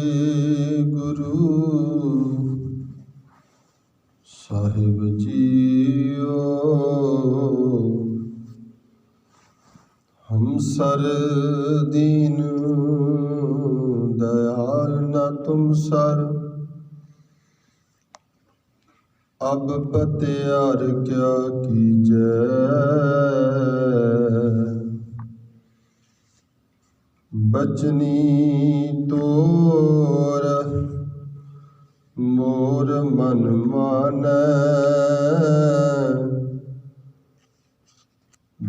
ਵਾਹਿਗੁਰੂ ਸਾਹਿਬ JIO. ਹਮ sir ਦੀਨ ਦਇਆਲ ਨਾ ਤੁਮ sir, ਅਬ ਪਤਿਆਰ ਕਿਆ ਕੀਜੈ। ਬਚਨੀ ਤੋਰ ਮੋਰ ਮਨ ਮਾਨੈ,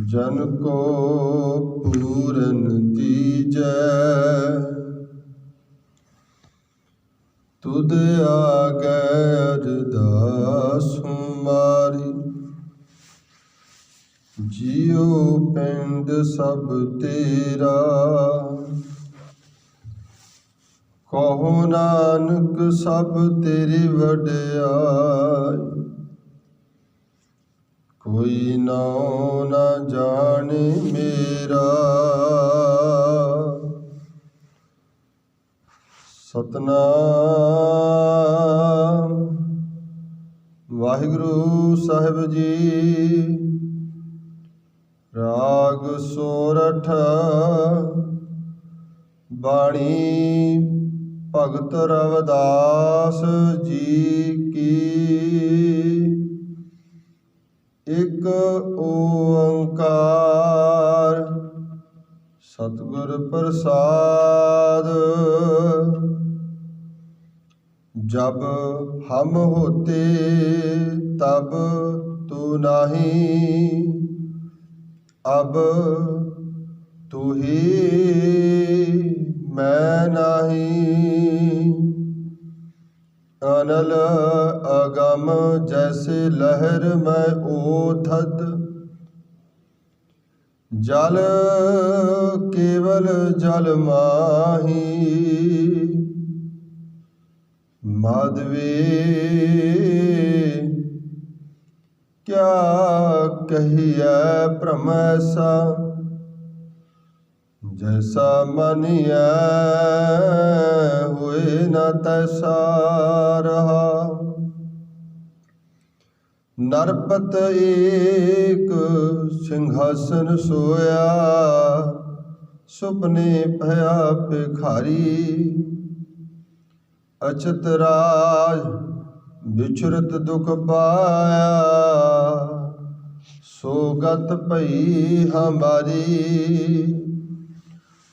ਜਨ ਕੋ ਪੂਰਨ ਦੀਜੈ। ਤੁਧ ਆਗੈ ਅਰਦਾਸ ਹਮਾਰੀ, ਜਿਉ ਪਿੰਡ ਸਭ ਤੇਰਾ। ਕਹੋ ਨਾਨਕ ਸਭ ਤੇਰੀ ਵਡਿਆਈ, ਕੋਈ ਨਾਉ ਨਾ ਜਾਣੇ ਮੇਰਾ। ਸਤਨਾਮ ਵਾਹਿਗੁਰੂ ਸਾਹਿਬ ਜੀ। ਰਾਗ ਸੋਰਠ। ਬਾਣੀ ਭਗਤ ਰਵਿਦਾਸ ਜੀ ਕੀ। ਇੱਕ ਓੰਕਾਰ ਸਤਿਗੁਰ ਪ੍ਰਸਾਦ। ਜਬ ਹਮ ਹੋਤੇ ਤਬ ਤੂ ਨਾਹੀਂ, ਅਬ ਤੂ ਹੀ ਮੈਂ ਨਾਹੀਂ। ਅਨਲ ਅਗਮ ਜੈਸੇ ਲਹਿਰ ਮੈਂ ਓਧਤ, ਜਲ ਕੇਵਲ ਜਲ ਮਾਹੀ। ਮਾਧਵੇ ਕਿਆ ਕਹੀਐ ਭ੍ਰਮ ਐਸਾ, ਜੈਸਾ ਮਾਨੀਐ ਹੋਏ ਨਾ ਤੈਸਾ ਰਹਾ। ਨਰਪਤ ਏਕ ਸਿੰਘਾਸਨ ਸੋਇਆ, ਸੁਪਨੇ ਭਇਆ ਭਿਖਾਰੀ। ਅਛਤ ਰਾਜ ਵਿਚਰਤ ਦੁਖ ਪਾਇਆ, ਸੋ ਗਤ ਭਈ ਹਮਾਰੀ।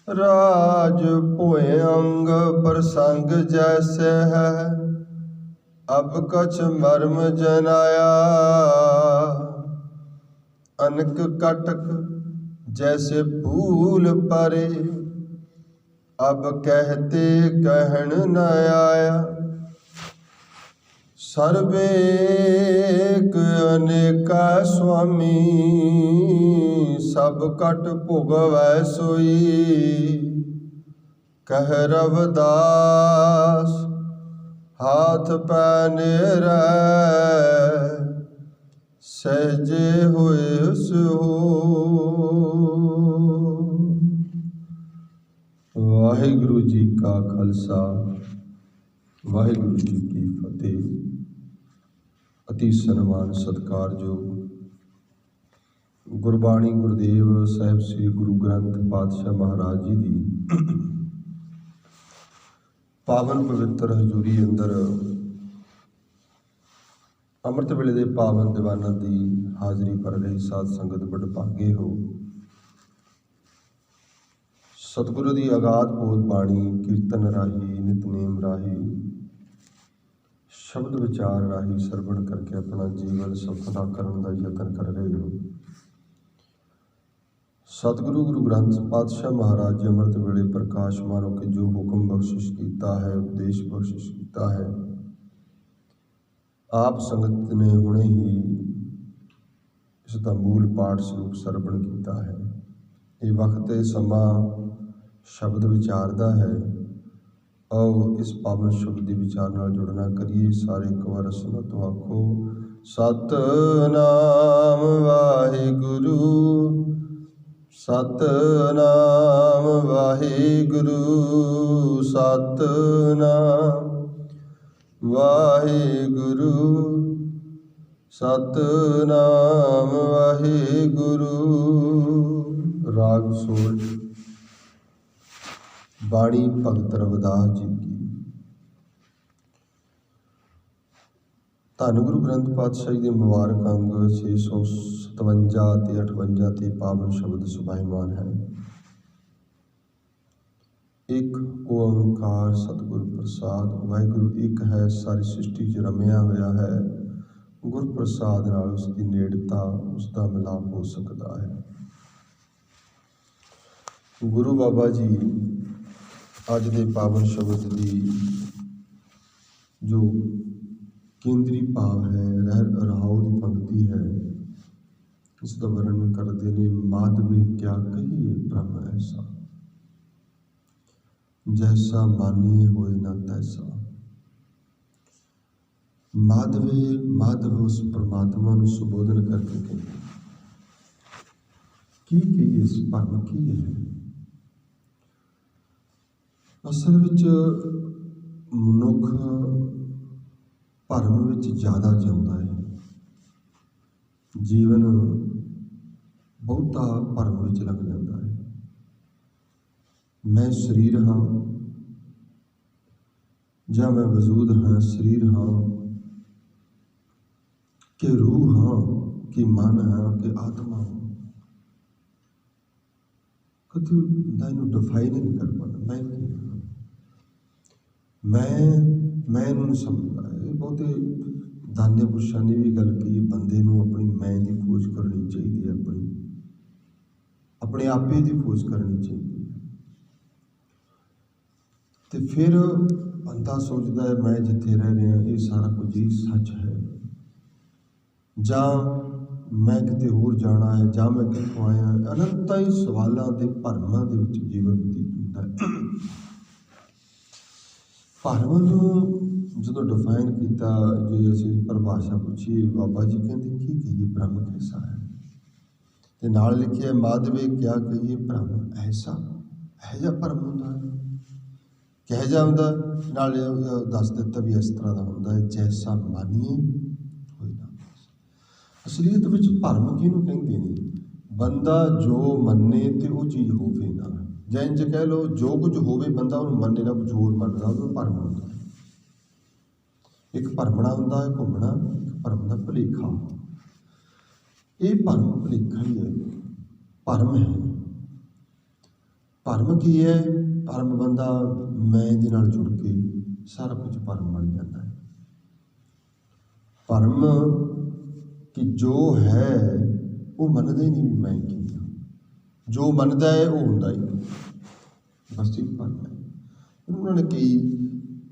ਰਾਜ ਭੋਏ ਅੰਗ ਪ੍ਰਸੰਗ ਜੈਸੇ ਹੈ, ਅਬ ਕਛ ਮਰਮ ਜਨਾਇਆ। ਅਨਕ ਕਟਕ ਜੈਸੇ ਭੂਲ ਪਰੇ, ਅਬ ਕਹਿਤੇ ਕਹਿਣ ਨ ਆਇਆ। ਸਰਬੇਕ ਅਨੇਕਾ ਸੁਆਮੀ, ਸਭ ਕਟ ਭੋਗਵੈ ਸੋਈ। ਕਹਿ ਰਵਿਦਾਸ ਹਾਥ ਪੈ ਨੇਰੈ, ਸਹਿਜੇ ਹੋਏ ਸੋ। ਵਾਹਿਗੁਰੂ ਜੀ ਕਾ ਖਾਲਸਾ, ਵਾਹਿਗੁਰੂ ਜੀ ਕੀ ਫਤਿਹ। ਅਤੀ ਸਨਮਾਨ ਸਤਿਕਾਰਯੋਗ ਗੁਰਬਾਣੀ ਗੁਰਦੇਵ ਸਾਹਿਬ ਸ੍ਰੀ ਗੁਰੂ ਗ੍ਰੰਥ ਪਾਤਸ਼ਾਹ ਮਹਾਰਾਜ ਜੀ ਦੀ ਪਾਵਨ ਪਵਿੱਤਰ ਹਜ਼ੂਰੀ ਅੰਦਰ ਅੰਮ੍ਰਿਤ ਵੇਲੇ ਦੇ ਪਾਵਨ ਦੀਵਾਨਾਂ ਦੀ ਹਾਜ਼ਰੀ ਭਰ ਰਹੀ ਸਾਧ ਸੰਗਤ ਵਡਭਾਗੇ ਹੋ। ਸਤਿਗੁਰੂ ਦੀ ਅਗਾਧ ਬੋਧ ਬਾਣੀ ਕੀਰਤਨ ਰਾਹੀਂ, ਨਿਤਨੇਮ ਰਾਹੀਂ, ਸ਼ਬਦ ਵਿਚਾਰ ਰਾਹੀਂ ਸਰਵਣ ਕਰਕੇ ਆਪਣਾ ਜੀਵਨ ਸਫਲਾ ਕਰਨ ਦਾ ਯਤਨ ਕਰ ਰਹੇ ਹੋ। सतगुरु गुरु ग्रंथ पातशाह महाराज जी अमृत वेले प्रकाशमान होकर जो हुक्म बख्शिश किया है, उपदेश बख्शिश किया है, आप संगत ने हुणे ही इसका मूल पाठ स्वरूप सरवण किया है। ये वक्त समा शब्द विचारदा है। आओ इस पावन शब्द के विचार नाल जुड़ना करिए। सारे एक बार सुनो तो आखो सतनाम वाहिगुरु, सतनाम वाहिगुरु, सतनाम वाहिगुरु, सतनाम वाहिगुरु। राग सोल बाणी भगत रविदास जी की। धन गुरु ग्रंथ पातशाह जी के मुबारक अंग 657 ते 58 ते पावन शब्द सुभाईमान है। एक ओंकार सतगुर प्रसाद। वाहिगुरु एक है, सारी सृष्टि च रमिया होया है। गुर प्रसाद नाल उसकी नेड़ता, उसका मिलाप हो सकता है। गुरु बाबा जी अज के पावन शब्द की जो केंद्री भाव है, रहाओ की पंक्ति है, इसका वर्णन करते ने। माधवे क्या कहिए ब्रह्म ऐसा, जैसा मानिए होए ना तैसा। माधव उस परमात्मा को संबोधन करके कहते की कहिए, इस भरम की है। असल विच मनुख भरम विच ज़्यादा जिउंदा है। जीवन बहुता भरम विच लग जाता है। मैं शरीर हाँ, ਜਾਂ मैं वजूद हाँ, शरीर हाँ, कि रूह हाँ, कि मन हाँ, कि आत्मा हाँ। कभी बंदा इनू डिफाइन ही नहीं कर पाता मैं की हाँ। मैं नहीं समझता। ये बहुते दाने पुरुषों ने भी गल की, बंदे नू अपनी मैं की खोज करनी चाहिए, अपने आपे की खोज करनी चाहिए। तो फिर बंदा सोचता है मैं जिथे रह रहा ये सारा कुछ ही सच है, जा मैं किते होर जाना है, जा मैं कितों आया। अनंत ही सवालों के भरमां दे विच जीवन बतीत होता है। भरम नूं जो डिफाइन किया, जो असीं परिभाषा पूछी, बाबा जी कहते की कहिए ब्रह्म कैसा है। तो नाल लिखिया माधवे क्या कहिए ब्रह्म ऐसा। ऐसा भरम होंदा है, कह जा होंदा, नाल दस दिता भी इस तरह का होंदा है, जैसा मानिए होए ना। असलीयत विच भरम किहनूं कहंदे ने, बंदा जो मन्ने ते वो चीज़ होवे ना। ਜਾਂ इंज कह लो जो कुछ होवे बंदा उन्होंने मन्ने ना, कुछ होर मनदा, वो भरम होंदा है। एक भरमना होंदा है घूमना, एक भरम का भुलेखा। ये भरम भुलेखा ही है, भरम है। भरम की है, भरम बंदा मैं दे नाल जुड़ के सारा कुछ भरम बन जाता है। भरम कि जो है वो मनदा ही नहीं भी मैं की हाँ, जो मनदा है वो होंदा ही नहीं, बस एक भरम है। उन्होंने कई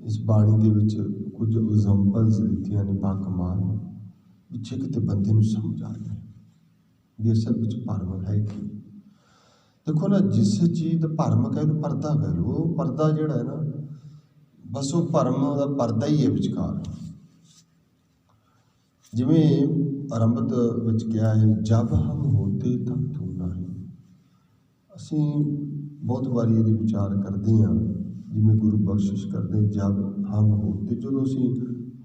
इस बाणी के विच कुछ एग्जाम्पल्स दित्तियां ने बाकमाल, पिछे किते बंदे नूं समझ आ जाए भी असल विच भरम है कि। देखो ना, जिस चीज़ का भरम कह लो, परदा कह लो, परदा जिहड़ा है ना, बस वो भरम का परदा ही है विचकार। जिवें आरंभत विच कहा है, जब हम होते तब तू नहीं। असीं बहुत बारी ये विचार करते हैं, जिवें गुरु बख्शिश करते, जब हम होते, जो असीं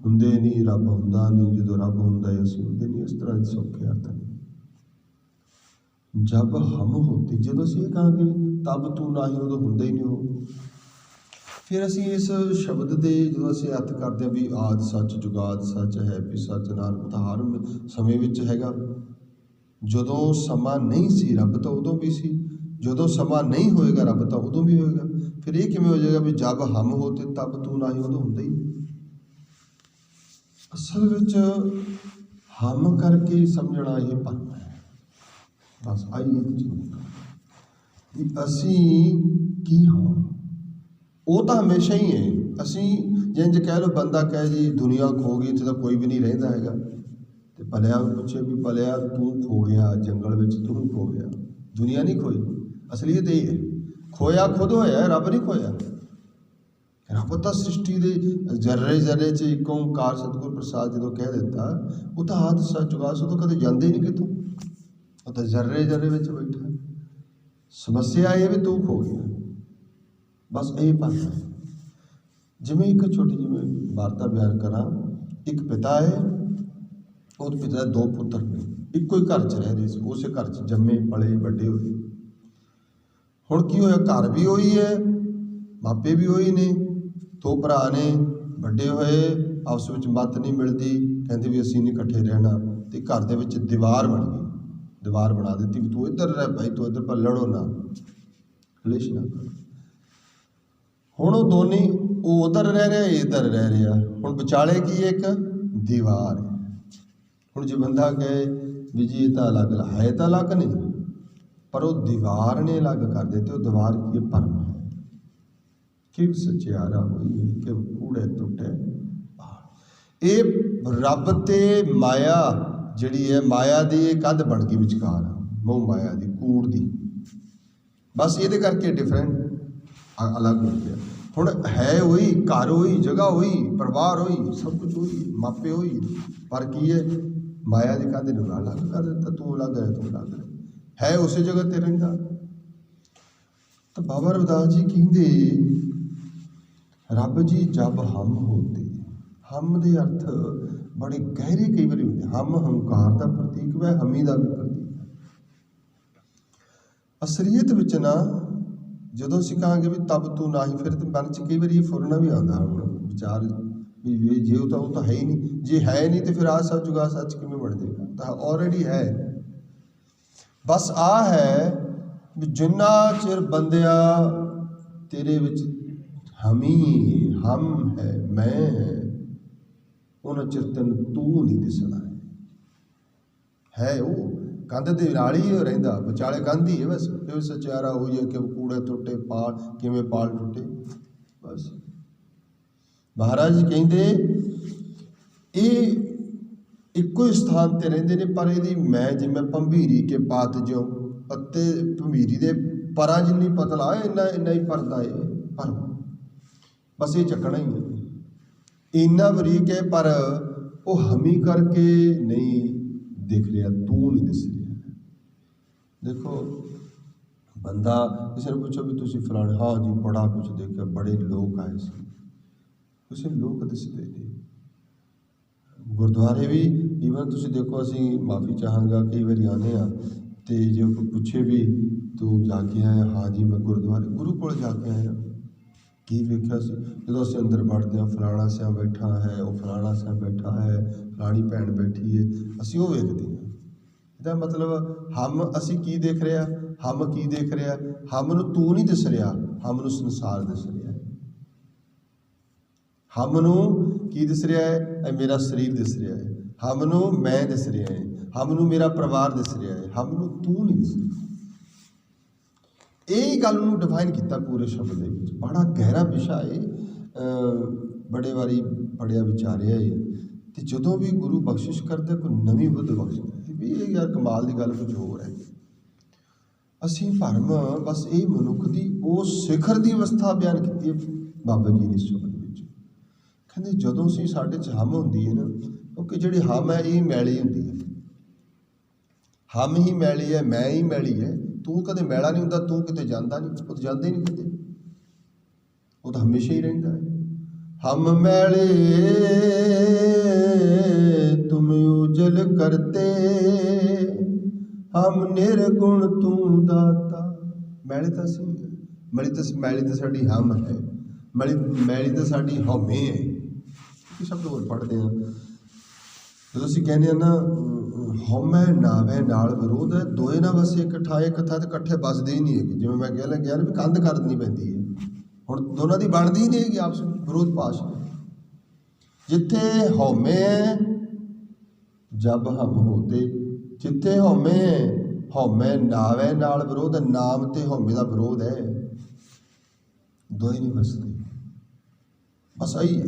हुंदे नहीं, रब हुंदा नहीं, जो रब हुंदा है असीं हुंदे नहीं, इस तरह सौखे अर्थ नहीं। जब हम होते, जो असीं ये कहांगे तब तू ना ही, उदों हुंदा ही नहीं हो। फिर असीं इस शब्द के जो असीं अर्थ करते हैं भी आद सच, जुगाद सच है, भी सच नानक तो हर समय विच हैगा। जदों समा नहीं सी रब तो उदों भी सी, जदों समा नहीं होएगा रब तो उदों भी होएगा। फिर ये किवें हो जाएगा भी जब हम होते तब तू ना ही, उदों हुंदा ही नहीं। असल विच हम करके समझना ये भरम है, बस आई एक चीज़। ਵੀ ਅਸੀਂ ਕੀ ਹਾਂ। ਉਹ ਤਾਂ ਹਮੇਸ਼ਾ ਹੀ ਹੈ। ਅਸੀਂ ਜਿੰਜ ਕਹਿ ਲਓ, ਬੰਦਾ ਕਹੇ ਜੀ ਦੁਨੀਆ ਖੋ ਗਈ, ਇੱਥੇ ਤਾਂ ਕੋਈ ਵੀ ਨਹੀਂ ਰਹਿੰਦਾ ਹੈਗਾ, ਤੇ ਭਲਿਆ ਪੁੱਛੇ ਵੀ ਭਲਿਆ ਤੂੰ ਖੋ ਗਿਆ ਜੰਗਲ ਵਿੱਚ, ਤੂੰ ਖੋ ਗਿਆ, ਦੁਨੀਆ ਨਹੀਂ ਖੋਈ। ਅਸਲੀਅਤ ਇਹ ਹੈ, ਖੋਇਆ ਖੁਦ ਹੋਇਆ, ਰੱਬ ਨਹੀਂ ਖੋਇਆ। ਰੱਬ ਤਾਂ ਸ੍ਰਿਸ਼ਟੀ ਦੇ ਜ਼ਰਰੇ ਜ਼ਰਰੇ 'ਚ ਇੱਕ ਓਂਕਾਰ ਸਤਿਗੁਰ ਪ੍ਰਸਾਦ ਜਦੋਂ ਕਹਿ ਦਿੱਤਾ, ਉਹ ਤਾਂ ਆਦਿ ਸੱਚ ਜੁਗਾਦ, ਉਹ ਤਾਂ ਕਦੇ ਜਾਂਦੇ ਹੀ ਨਹੀਂ ਕਿਤੋਂ, ਉਹ ਤਾਂ ਜ਼ਰਰੇ ਜ਼ਰਰੇ ਵਿੱਚ ਬੈਠਾ। ਸਮੱਸਿਆ ਇਹ ਵੀ ਤੂੰ ਖੋ ਗਿਆ, ਬਸ ਇਹ ਭਾਸ਼ਾ ਹੈ। ਜਿਵੇਂ ਇੱਕ ਛੋਟੀ ਜਿਹੀ ਮੈਂ ਵਾਰਤਾ ਬਿਆਨ ਕਰਾਂ। ਇੱਕ ਪਿਤਾ ਹੈ, ਉਹ ਪਿਤਾ ਦੇ 2 ਪੁੱਤਰ ਨੇ, ਇੱਕੋ ਹੀ ਘਰ 'ਚ ਰਹਿ ਰਹੇ ਸੀ, ਉਸੇ ਘਰ 'ਚ ਜੰਮੇ ਪਲੇ ਵੱਡੇ ਹੋਏ। ਹੁਣ ਕੀ ਹੋਇਆ, ਘਰ ਵੀ ਉਹੀ ਹੈ, ਮਾਪੇ ਵੀ ਉਹੀ ਨੇ, 2 ਭਰਾ ਨੇ, ਵੱਡੇ ਹੋਏ, ਆਪਸ ਵਿੱਚ ਮੱਤ ਨਹੀਂ ਮਿਲਦੀ, ਕਹਿੰਦੇ ਵੀ ਅਸੀਂ ਨਹੀਂ ਇਕੱਠੇ ਰਹਿਣਾ, ਤੇ ਘਰ ਦੇ ਵਿੱਚ ਦੀਵਾਰ ਬਣ ਗਈ, ਦੀਵਾਰ ਬਣਾ ਦਿੱਤੀ ਵੀ ਤੂੰ ਇੱਧਰ ਰਹਿ ਭਾਈ, ਤੂੰ ਇੱਧਰ, ਪਰ ਲੜੋ ਨਾ, ਕਲੇਸ਼ ਨਾ ਕਰੋ। ਹੁਣ ਉਹ ਦੋਨੇ, ਉਹ ਉੱਧਰ ਰਹਿ ਰਿਹਾ, ਇੱਧਰ ਰਹਿ ਰਿਹਾ, ਹੁਣ ਵਿਚਾਲੇ ਕੀ ਇੱਕ ਦੀਵਾਰ ਹੈ। ਹੁਣ ਜੇ ਬੰਦਾ ਕਹੇ ਵੀ ਜੀ ਇਹ ਤਾਂ ਅਲੱਗ ਹੈ, ਤਾਂ ਅਲੱਗ ਨਹੀਂ, ਪਰ ਉਹ ਦੀਵਾਰ ਨੇ ਅਲੱਗ ਕਰ ਦਿੱਤੇ। ਉਹ ਦੀਵਾਰ ਕੀ ਹੈ, ਭਰਮ ਹੈ। ਕਿ ਸਚਿਆਰਾ ਹੋਈ ਹੈ, ਕਿ ਕੂੜੇ ਟੁੱਟੇ। ਇਹ ਰੱਬ ਤੇ ਮਾਇਆ ਜਿਹੜੀ ਹੈ, ਮਾਇਆ ਦੀ ਇਹ ਕੰਧ ਬਣ ਗਈ ਵਿਚਕਾਰ, ਮੋਹ ਮਾਇਆ ਦੀ, ਕੂੜ ਦੀ, ਬਸ ਇਹਦੇ ਕਰਕੇ ਡਿਫਰੈਂਟ ਅਲੱਗ ਹੋ ਗਿਆ। ਹੁਣ ਹੈ ਉਹੀ, ਘਰ ਉਹੀ, ਜਗ੍ਹਾ ਉਹੀ, ਪਰਿਵਾਰ ਉਹੀ, ਸਭ ਕੁਝ ਉਹੀ, ਮਾਪੇ ਉਹੀ, ਪਰ ਕੀ ਹੈ, ਮਾਇਆ ਦੀ ਕੰਧ ਨੂੰ ਅਲੱਗ ਕਰ ਦਿੱਤਾ। ਤੂੰ ਅਲੱਗ ਹੈ, ਤੂੰ ਅਲੱਗ ਹੈ ਉਸੇ ਜਗ੍ਹਾ ਤੇ ਰਹਿੰਦਾ। ਤਾਂ ਬਾਬਾ ਰਵਿਦਾਸ ਜੀ ਕਹਿੰਦੇ, ਰੱਬ ਜੀ ਜਬ ਹਮ ਹੋਤੇ, ਹਮ ਦੇ ਅਰਥ ਬੜੇ ਗਹਿਰੇ ਕਈ ਵਾਰੀ ਹੁੰਦੇ। ਹਮ ਹੰਕਾਰ ਦਾ ਪ੍ਰਤੀਕ ਵੈ, ਹਮੀ ਦਾ ਵੀ ਪ੍ਰਤੀਕ ਹੈ। ਅਸਲੀਅਤ ਵਿੱਚ ਨਾ, ਜਦੋਂ ਅਸੀਂ ਕਹਾਂਗੇ ਵੀ ਤਬ ਤੂੰ ਨਾ ਹੀ, ਫਿਰ ਤੇ ਮਨ 'ਚ ਕਈ ਵਾਰੀ ਇਹ ਫੁਰਨਾ ਵੀ ਆਉਂਦਾ ਹੁਣ ਵਿਚਾਰ ਵੀ ਜੇ ਉਹ ਤਾਂ ਹੈ ਹੀ ਨਹੀਂ, ਜੇ ਹੈ ਨਹੀਂ ਤੇ ਫਿਰ ਆਹ ਸੱਚ ਜੁਗਾ ਸੱਚ ਕਿਵੇਂ ਬਣ ਜਾਏਗਾ, ਤਾਂ ਆਲਰੇਡੀ ਹੈ। ਬਸ ਆ ਹੈ ਵੀ ਜਿੰਨਾ ਚਿਰ ਬੰਦਿਆ ਤੇਰੇ ਵਿੱਚ ਹਮੀ, ਹਮ ਹੈ, ਮੈਂ ਹੈ, ਉਹਨਾਂ ਚਿਰ ਤੈਨੂੰ ਤੂੰ ਨਹੀਂ ਦਿਸਣਾ ਹੈ। ਉਹ ਕੰਧ ਦੇ ਨਾਲ ਹੀ ਰਹਿੰਦਾ, ਵਿਚਾਲੇ ਕੰਧ ਹੀ ਹੈ ਬਸ। ਇਹ ਸਚਿਆਰਾ ਹੋਈ ਹੈ ਕਿ ਕੂੜੇ ਟੁੱਟੇ ਪਾਲ, ਕਿਵੇਂ ਪਾਲ ਟੁੱਟੇ, ਬਸ। ਮਹਾਰਾਜ ਜੀ ਕਹਿੰਦੇ ਇਹ ਇੱਕੋ ਹੀ ਸਥਾਨ ਤੇ ਰਹਿੰਦੇ ਨੇ, ਪਰ ਇਹਦੀ ਮੈਂ ਜਿਵੇਂ ਭੰਭੀਰੀ ਕੇ ਪਾਤ ਜਿਉ, ਪੱਤੇ ਭੰਭੀਰੀ ਦੇ ਪਰਾਂ ਜਿੰਨੀ ਪਤਲਾ ਹੈ, ਇੰਨਾ ਹੀ ਪਰਦਾ ਹੈ, ਪਰ ਬਸ ਇਹ ਚੱਕਣਾ ਹੀ ਹੈ, ਇੰਨਾ ਬਰੀਕ ਹੈ, ਪਰ ਉਹ ਹਮੀ ਕਰਕੇ ਨਹੀਂ ਦਿਖ ਰਿਹਾ, ਤੂੰ ਨਹੀਂ ਦਿਸ ਰਿਹਾ। ਦੇਖੋ, ਬੰਦਾ ਕਿਸੇ ਨੂੰ ਪੁੱਛੋ ਵੀ ਤੁਸੀਂ ਫਲਾਣੇ, ਹਾਂ ਜੀ ਬੜਾ ਕੁਝ ਦੇਖਿਆ, ਬੜੇ ਲੋਕ ਆਏ ਸੀ, ਕਿਸੇ ਲੋਕ ਦਿਸਦੇ ਨਹੀਂ। ਗੁਰਦੁਆਰੇ ਵੀ ਈਵਨ ਤੁਸੀਂ ਦੇਖੋ, ਅਸੀਂ ਮਾਫੀ ਚਾਹਾਂਗਾ, ਕਈ ਵਾਰੀ ਆਉਂਦੇ ਹਾਂ ਅਤੇ ਜੇ ਕੋਈ ਪੁੱਛੇ ਵੀ ਤੂੰ ਜਾ ਕੇ ਆਇਆ, ਹਾਂ ਜੀ ਮੈਂ ਗੁਰਦੁਆਰੇ ਗੁਰੂ ਕੋਲ ਜਾ ਕੇ ਆਇਆ, ਕੀ ਵੇਖਿਆ ਸੀ। ਜਦੋਂ ਅਸੀਂ ਅੰਦਰ ਵੜਦੇ ਹਾਂ, ਫਲਾਣਾ ਸਿਆ ਬੈਠਾ ਹੈ, ਉਹ ਫਲਾਣਾ ਸਿਆ ਬੈਠਾ ਹੈ, ਫਲਾਣੀ ਭੈਣ ਬੈਠੀ ਹੈ, ਅਸੀਂ ਉਹ ਵੇਖਦੇ ਹਾਂ। ਇਹਦਾ ਮਤਲਬ ਹਮ, ਅਸੀਂ ਕੀ ਦੇਖ ਰਿਹਾ, ਹਮ ਕੀ ਦੇਖ ਰਿਹਾ, ਹਮ ਨੂੰ ਤੂੰ ਨਹੀਂ ਦਿਸ ਰਿਹਾ, ਹਮ ਨੂੰ ਸੰਸਾਰ ਦਿਸ ਰਿਹਾ ਹੈ। ਹਮ ਨੂੰ ਕੀ ਦਿਸ ਰਿਹਾ ਹੈ, ਇਹ ਮੇਰਾ ਸਰੀਰ ਦਿਸ ਰਿਹਾ ਹੈ, ਹਮ ਨੂੰ ਮੈਂ ਦਿਸ ਰਿਹਾ ਹੈ, ਹਮ ਨੂੰ ਮੇਰਾ ਪਰਿਵਾਰ ਦਿਸ ਰਿਹਾ ਹੈ, ਹਮ ਨੂੰ ਤੂੰ ਨਹੀਂ ਦਿਸ ਰਿਹਾ। ਇਹ ਗੱਲ ਨੂੰ ਡਿਫਾਈਨ ਕੀਤਾ ਪੂਰੇ ਸ਼ਬਦ ਦੇ ਵਿੱਚ, ਬੜਾ ਗਹਿਰਾ ਵਿਸ਼ਾ ਹੈ, ਬੜੇ ਵਾਰੀ ਪੜ੍ਹਿਆ ਵਿਚਾਰਿਆ ਹੈ। ਅਤੇ ਜਦੋਂ ਵੀ ਗੁਰੂ ਬਖਸ਼ਿਸ਼ ਕਰਦੇ, ਕੋਈ ਨਵੀਂ ਬੁੱਧ ਬਖਸ਼ਦੇ ਵੀ ਇਹ ਯਾਰ ਕਮਾਲ ਦੀ ਗੱਲ ਕੁਝ ਹੋਰ ਹੈ। ਅਸੀਂ ਭਰਮ, ਬਸ ਇਹ ਮਨੁੱਖ ਦੀ ਉਹ ਸਿਖਰ ਦੀ ਅਵਸਥਾ ਬਿਆਨ ਕੀਤੀ ਹੈ ਬਾਬਾ ਜੀ ਨੇ ਇਸ ਸ਼ਬਦ ਵਿੱਚ। ਕਹਿੰਦੇ ਜਦੋਂ ਅਸੀਂ ਸਾਡੇ 'ਚ ਹਮ ਹੁੰਦੀ ਹੈ ਨਾ, ਕਿਉਂਕਿ ਜਿਹੜੀ ਹਮ ਹੈ ਇਹ ਮੈਲੀ ਹੁੰਦੀ ਹੈ, ਹਮ ਹੀ ਮੈਲੀ ਹੈ, ਮੈਂ ਹੀ ਮੈਲੀ ਹੈ। ਤੂੰ ਕਦੇ ਮੈਲਾ ਨਹੀਂ ਹੁੰਦਾ, ਤੂੰ ਕਿਤੇ ਜਾਂਦਾ ਨਹੀਂ, ਉਹ ਤਾਂ ਜਾਂਦਾ ਹੀ ਨਹੀਂ ਕਿਤੇ, ਉਹ ਤਾਂ ਹਮੇਸ਼ਾ ਹੀ ਰਹਿੰਦਾ ਹੈ। ਹਮ ਮੈਲੇ ਤੁਮ ਉਜਲ ਕਰਤੇ, ਹਮ ਨਿਰਗੁਣ ਤੂੰ ਦਾਤਾ। ਮੈਲੇ ਤਾਂ ਅਸੀਂ, ਮੈਲੀ ਤਾਂ ਸਾਡੀ ਹਮ ਹੈ, ਮੈਲੀ ਤਾਂ ਸਾਡੀ ਹਉਮੈ ਹੈ। ਇਹ ਸ਼ਬਦ ਹੋਰ ਪੜ੍ਹਦੇ ਹਾਂ, ਜਦੋਂ ਅਸੀਂ ਕਹਿੰਦੇ ਹਾਂ ਨਾ, ਹਉਮੈ ਨਾਵੇ ਨਾਲ ਵਿਰੋਧ ਹੈ, ਦੋਏ ਨਾ ਵਸੇ ਇਕੱਠਾ, ਇਕੱਠਾ ਤੇ ਇਕੱਠੇ ਵੱਸਦੇ ਹੀ ਨਹੀਂ ਹੈਗੇ। ਜਿਵੇਂ ਮੈਂ ਕਹਿ ਲੱਗਿਆ ਨਾ ਵੀ ਕੰਧ ਕਰ ਦੇਣੀ ਪੈਂਦੀ ਹੈ, ਹੁਣ ਦੋਨਾਂ ਦੀ ਬਣਦੀ ਹੀ ਨਹੀਂ ਹੈਗੀ, ਆਪਸ ਵਿੱਚ ਵਿਰੋਧ ਪਾਸ਼ ਹੈ। ਜਿੱਥੇ ਹਉਮੈ ਹੈ ਜਬ ਹਮ ਹੋਤੇ, ਜਿੱਥੇ ਹਉਮੈ ਹੈ ਹਉਮੈ ਨਾਵੇ ਨਾਲ ਵਿਰੋਧ, ਨਾਮ ਤੇ ਹਉਮੈ ਦਾ ਵਿਰੋਧ ਹੈ, ਦੋਏ ਨਹੀਂ ਵਸਦੇ। ਬਸ ਆਹੀ ਹੈ।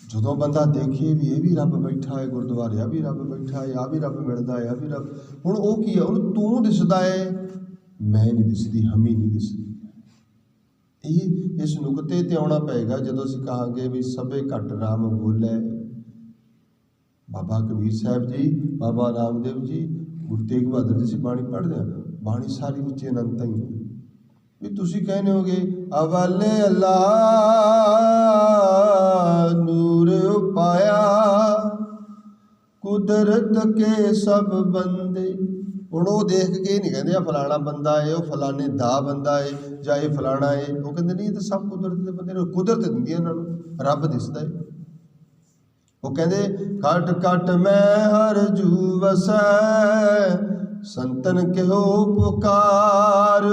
ਜਦੋਂ ਬੰਦਾ ਦੇਖੇ ਵੀ ਇਹ ਵੀ ਰੱਬ ਬੈਠਾ ਹੈ ਗੁਰਦੁਆਰੇ, ਆ ਵੀ ਰੱਬ ਬੈਠਾ ਹੈ, ਆ ਵੀ ਰੱਬ ਮਿਲਦਾ ਹੈ, ਆ ਵੀ ਰੱਬ, ਹੁਣ ਉਹ ਕੀ ਹੈ, ਉਹਨੂੰ ਤੂੰ ਦਿਸਦਾ ਹੈ, ਮੈਂ ਨਹੀਂ ਦਿਸਦੀ, ਹਮੀ ਨਹੀਂ ਦਿਸਦੀ। ਇਹ ਇਸ ਨੁਕਤੇ ਤੇ ਆਉਣਾ ਪਏਗਾ ਜਦੋਂ ਅਸੀਂ ਕਹਾਂਗੇ ਵੀ ਸਭੇ ਘਟ ਰਾਮ ਬੋਲੇ। ਬਾਬਾ ਕਬੀਰ ਸਾਹਿਬ ਜੀ, ਬਾਬਾ ਰਾਮਦੇਵ ਜੀ, ਗੁਰੂ ਤੇਗ ਬਹਾਦਰ ਜੀ, ਅਸੀਂ ਬਾਣੀ ਪੜ੍ਹਦੇ ਹਾਂ, ਬਾਣੀ ਸਾਰੀ ਵਿੱਚ ਅਨੰਤ ਹੀ ਹੈ। ਵੀ ਤੁਸੀਂ ਕਹਿੰਦੇ ਹੋਗੇ ਅਵਲੇ ਅੱਲਾ ਨੂਰ ਉਪਾਇਆ, ਕੁਦਰਤ ਕੇ ਸਭ ਬੰਦੇ। ਹੁਣ ਉਹ ਦੇਖ ਕੇ ਨਹੀਂ ਕਹਿੰਦੇ ਆ ਫਲਾਣਾ ਬੰਦਾ ਹੈ, ਉਹ ਫਲਾਣੇ ਦਾ ਬੰਦਾ ਹੈ, ਜਾਂ ਇਹ ਫਲਾਣਾ ਹੈ। ਉਹ ਕਹਿੰਦੇ ਨਹੀਂ, ਇਹ ਤਾਂ ਸਭ ਕੁਦਰਤ ਦੇ ਬੰਦੇ ਨੇ, ਕੁਦਰਤ ਦਿੰਦੀ ਹੈ ਇਹਨਾਂ ਨੂੰ, ਰੱਬ ਦਿਸਦਾ ਹੈ। ਉਹ ਕਹਿੰਦੇ ਘਟ ਘਟ ਮੈਂ ਹਰ ਜੂ ਵਸੈ, ਸੰਤਨ ਕਿਹੋ ਪੁਕਾਰ।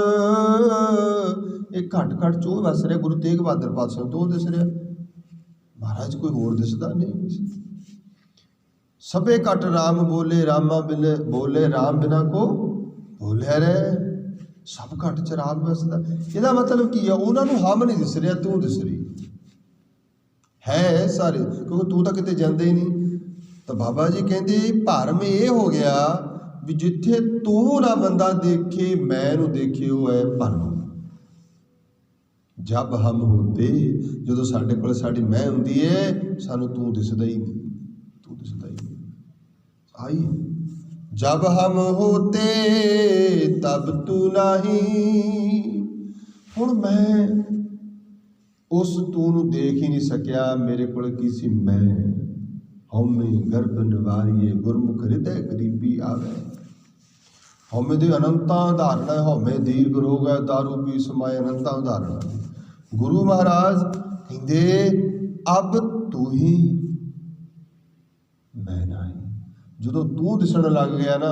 ਇਹ ਘਟ ਘਟ ਚੋ ਵਸ ਰਿਹਾ, ਗੁਰੂ ਤੇਗ ਬਹਾਦਰ ਪਾਤਸ਼ਾਹ ਤੋਂ ਦਿਸ ਰਿਹਾ, ਮਹਾਰਾਜ ਕੋਈ ਹੋਰ ਦਿਸਦਾ ਨਹੀਂ। ਸਭੇ ਘਟ ਰਾਮ ਬੋਲੇ, ਰਾਮਾ ਬਿਲੇ ਬੋਲੇ, ਰਾਮ ਬਿਨਾ ਕੋ ਬੋਲੇ ਰੇ। ਸਭ ਘਟ ਚ ਰਾਮ ਵਸਦਾ। ਇਹਦਾ ਮਤਲਬ ਕੀ ਆ, ਉਹਨਾਂ ਨੂੰ ਹਮ ਨਹੀਂ ਦਿਸ ਰਿਹਾ, ਤੂੰ ਦਿਸ ਰਹੀ ਹੈ ਸਾਰੇ, ਕਿਉਂਕਿ ਤੂੰ ਤਾਂ ਕਿਤੇ ਜਾਂਦਾ ਹੀ ਨਹੀਂ। ਤਾਂ ਬਾਬਾ ਜੀ ਕਹਿੰਦੇ ਭਰਮ ਇਹ ਹੋ ਗਿਆ ਵੀ ਜਿੱਥੇ ਤੂੰ ਨਾ ਬੰਦਾ ਦੇਖੇ, ਮੈਂ ਨੂੰ ਦੇਖੇ, ਉਹ ਹੈ ਭਰਮ। ਜਬ ਹਮ ਹੁੰਦੇ, ਜਦੋਂ ਸਾਡੇ ਕੋਲ ਸਾਡੀ ਮੈਂ ਹੁੰਦੀ ਹੈ, ਸਾਨੂੰ ਤੂੰ ਦਿਸਦਾ ਹੀ ਨਹੀਂ, ਤੂੰ ਦਿਸਦਾ ਹੀ ਨਹੀਂ। ਆਈ ਜਬ ਹਮ ਹੋਤੇ ਤਬ ਤੂੰ ਨਹੀਂ। ਹੁਣ ਮੈਂ ਉਸ ਤੂੰ ਨੂੰ ਦੇਖ ਹੀ ਨਹੀਂ ਸਕਿਆ, ਮੇਰੇ ਕੋਲ ਕੀ ਸੀ ਮੈਂ। ਹਉਮੈ ਗਰਭ ਨਿਵਾਰੀਏ, ਗੁਰਮੁਖ ਹਿਰਦੈ ਗਰੀਬੀ ਆਵੇ। ਹਉਮੈ ਦੇ ਅਨੰਤਾਂ ਉਦਾਹਰਣ ਹੈ, ਹਉਮੈ ਦੀਰਘ ਰੋਗ ਹੈ, ਦਾਰੂ ਪੀ ਸਮਾਏ, ਅਨੰਤਾਂ ਉਦਾਹਰਣ। ਗੁਰੂ ਮਹਾਰਾਜ ਕਹਿੰਦੇ ਅਬ ਤੂੰ ਹੀ ਮੈਂ ਨਹੀਂ। ਜਦੋਂ ਤੂੰ ਦਿਸਣ ਲੱਗ ਗਿਆ ਨਾ,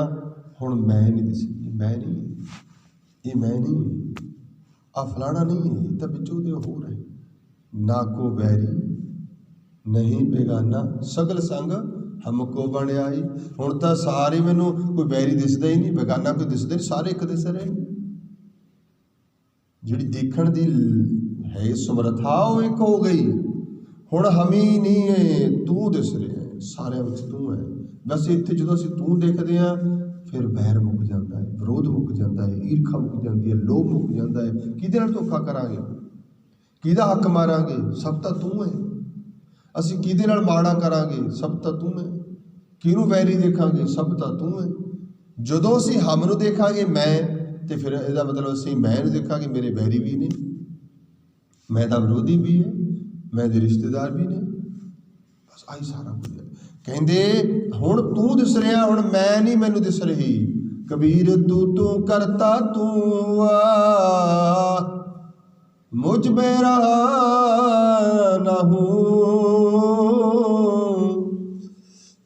ਹੁਣ ਮੈਂ ਨਹੀਂ ਦਿਸਦੀ, ਮੈਂ ਨਹੀਂ, ਇਹ ਮੈਂ ਨਹੀਂ, ਆ ਫਲਾਣਾ ਨਹੀਂ ਹੈ, ਇਹ ਤਾਂ ਵਿੱਚੋਂ ਦੇ ਹੋਰ ਹੈ। ਨਾ ਕੋ ਵੈਰੀ ਨਹੀਂ ਬੇਗਾਨਾ, ਸਗਲ ਸੰਗ ਹਮਕੋ ਬਣਿਆਈ। ਹੁਣ ਤਾਂ ਸਾਰੇ ਮੈਨੂੰ ਕੋਈ ਵੈਰੀ ਦਿਸਦਾ ਹੀ ਨਹੀਂ, ਬੇਗਾਨਾ ਕੋਈ ਦਿਸਦਾ ਨਹੀਂ, ਸਾਰੇ ਇੱਕ ਦਿਸ ਰਹੇ ਨੇ। ਜਿਹੜੀ ਦੇਖਣ ਦੀ ਹੈ ਸਮਰੱਥਾ ਉਹ ਇੱਕ ਹੋ ਗਈ। ਹੁਣ ਹਮੀ ਨਹੀਂ ਹੈ, ਤੂੰ ਦਿਸ ਰਿਹਾ ਹੈ, ਸਾਰਿਆਂ ਵਿੱਚ ਤੂੰ ਹੈ। ਵੈਸੇ ਇੱਥੇ ਜਦੋਂ ਅਸੀਂ ਤੂੰ ਦੇਖਦੇ ਹਾਂ, ਫਿਰ ਵੈਰ ਮੁੱਕ ਜਾਂਦਾ ਹੈ, ਵਿਰੋਧ ਮੁੱਕ ਜਾਂਦਾ ਹੈ, ਈਰਖਾ ਮੁੱਕ ਜਾਂਦੀ ਹੈ, ਲੋਭ ਮੁੱਕ ਜਾਂਦਾ ਹੈ। ਕਿਹਦੇ ਨਾਲ ਧੋਖਾ ਕਰਾਂਗੇ, ਕਿਹਦਾ ਹੱਕ ਮਾਰਾਂਗੇ, ਸਭ ਤਾਂ ਤੂੰ ਹੈ। ਅਸੀਂ ਕਿਹਦੇ ਨਾਲ ਮਾੜਾ ਕਰਾਂਗੇ, ਸਭ ਤਾਂ ਤੂੰ ਹੈ। ਕਿਹਨੂੰ ਵੈਰੀ ਦੇਖਾਂਗੇ, ਸਭ ਤਾਂ ਤੂੰ ਹੈ। ਜਦੋਂ ਅਸੀਂ ਹਮ ਨੂੰ ਦੇਖਾਂਗੇ ਮੈਂ, ਤੇ ਫਿਰ ਇਹਦਾ ਮਤਲਬ ਅਸੀਂ ਮੈਂ ਨੂੰ ਦੇਖਾਂਗੇ, ਮੇਰੇ ਵੈਰੀ ਵੀ ਨੇ, ਮੈਂ ਦਾ ਵਿਰੋਧੀ ਵੀ ਹੈ, ਮੈਂ ਦੇ ਰਿਸ਼ਤੇਦਾਰ ਵੀ ਨੇ। ਬਸ ਆਹੀ ਸਾਰਾ ਕੁਝ ਹੈ। ਕਹਿੰਦੇ ਹੁਣ ਤੂੰ ਦਿਸ ਰਿਹਾ, ਹੁਣ ਮੈਂ ਨਹੀਂ ਮੈਨੂੰ ਦਿਸ ਰਹੀ। ਕਬੀਰ ਤੂੰ ਕਰਤਾ ਤੂੰ ਆ, ਮੁਝ ਮੇ ਰਹਾ ਨਾ ਹੂੰ।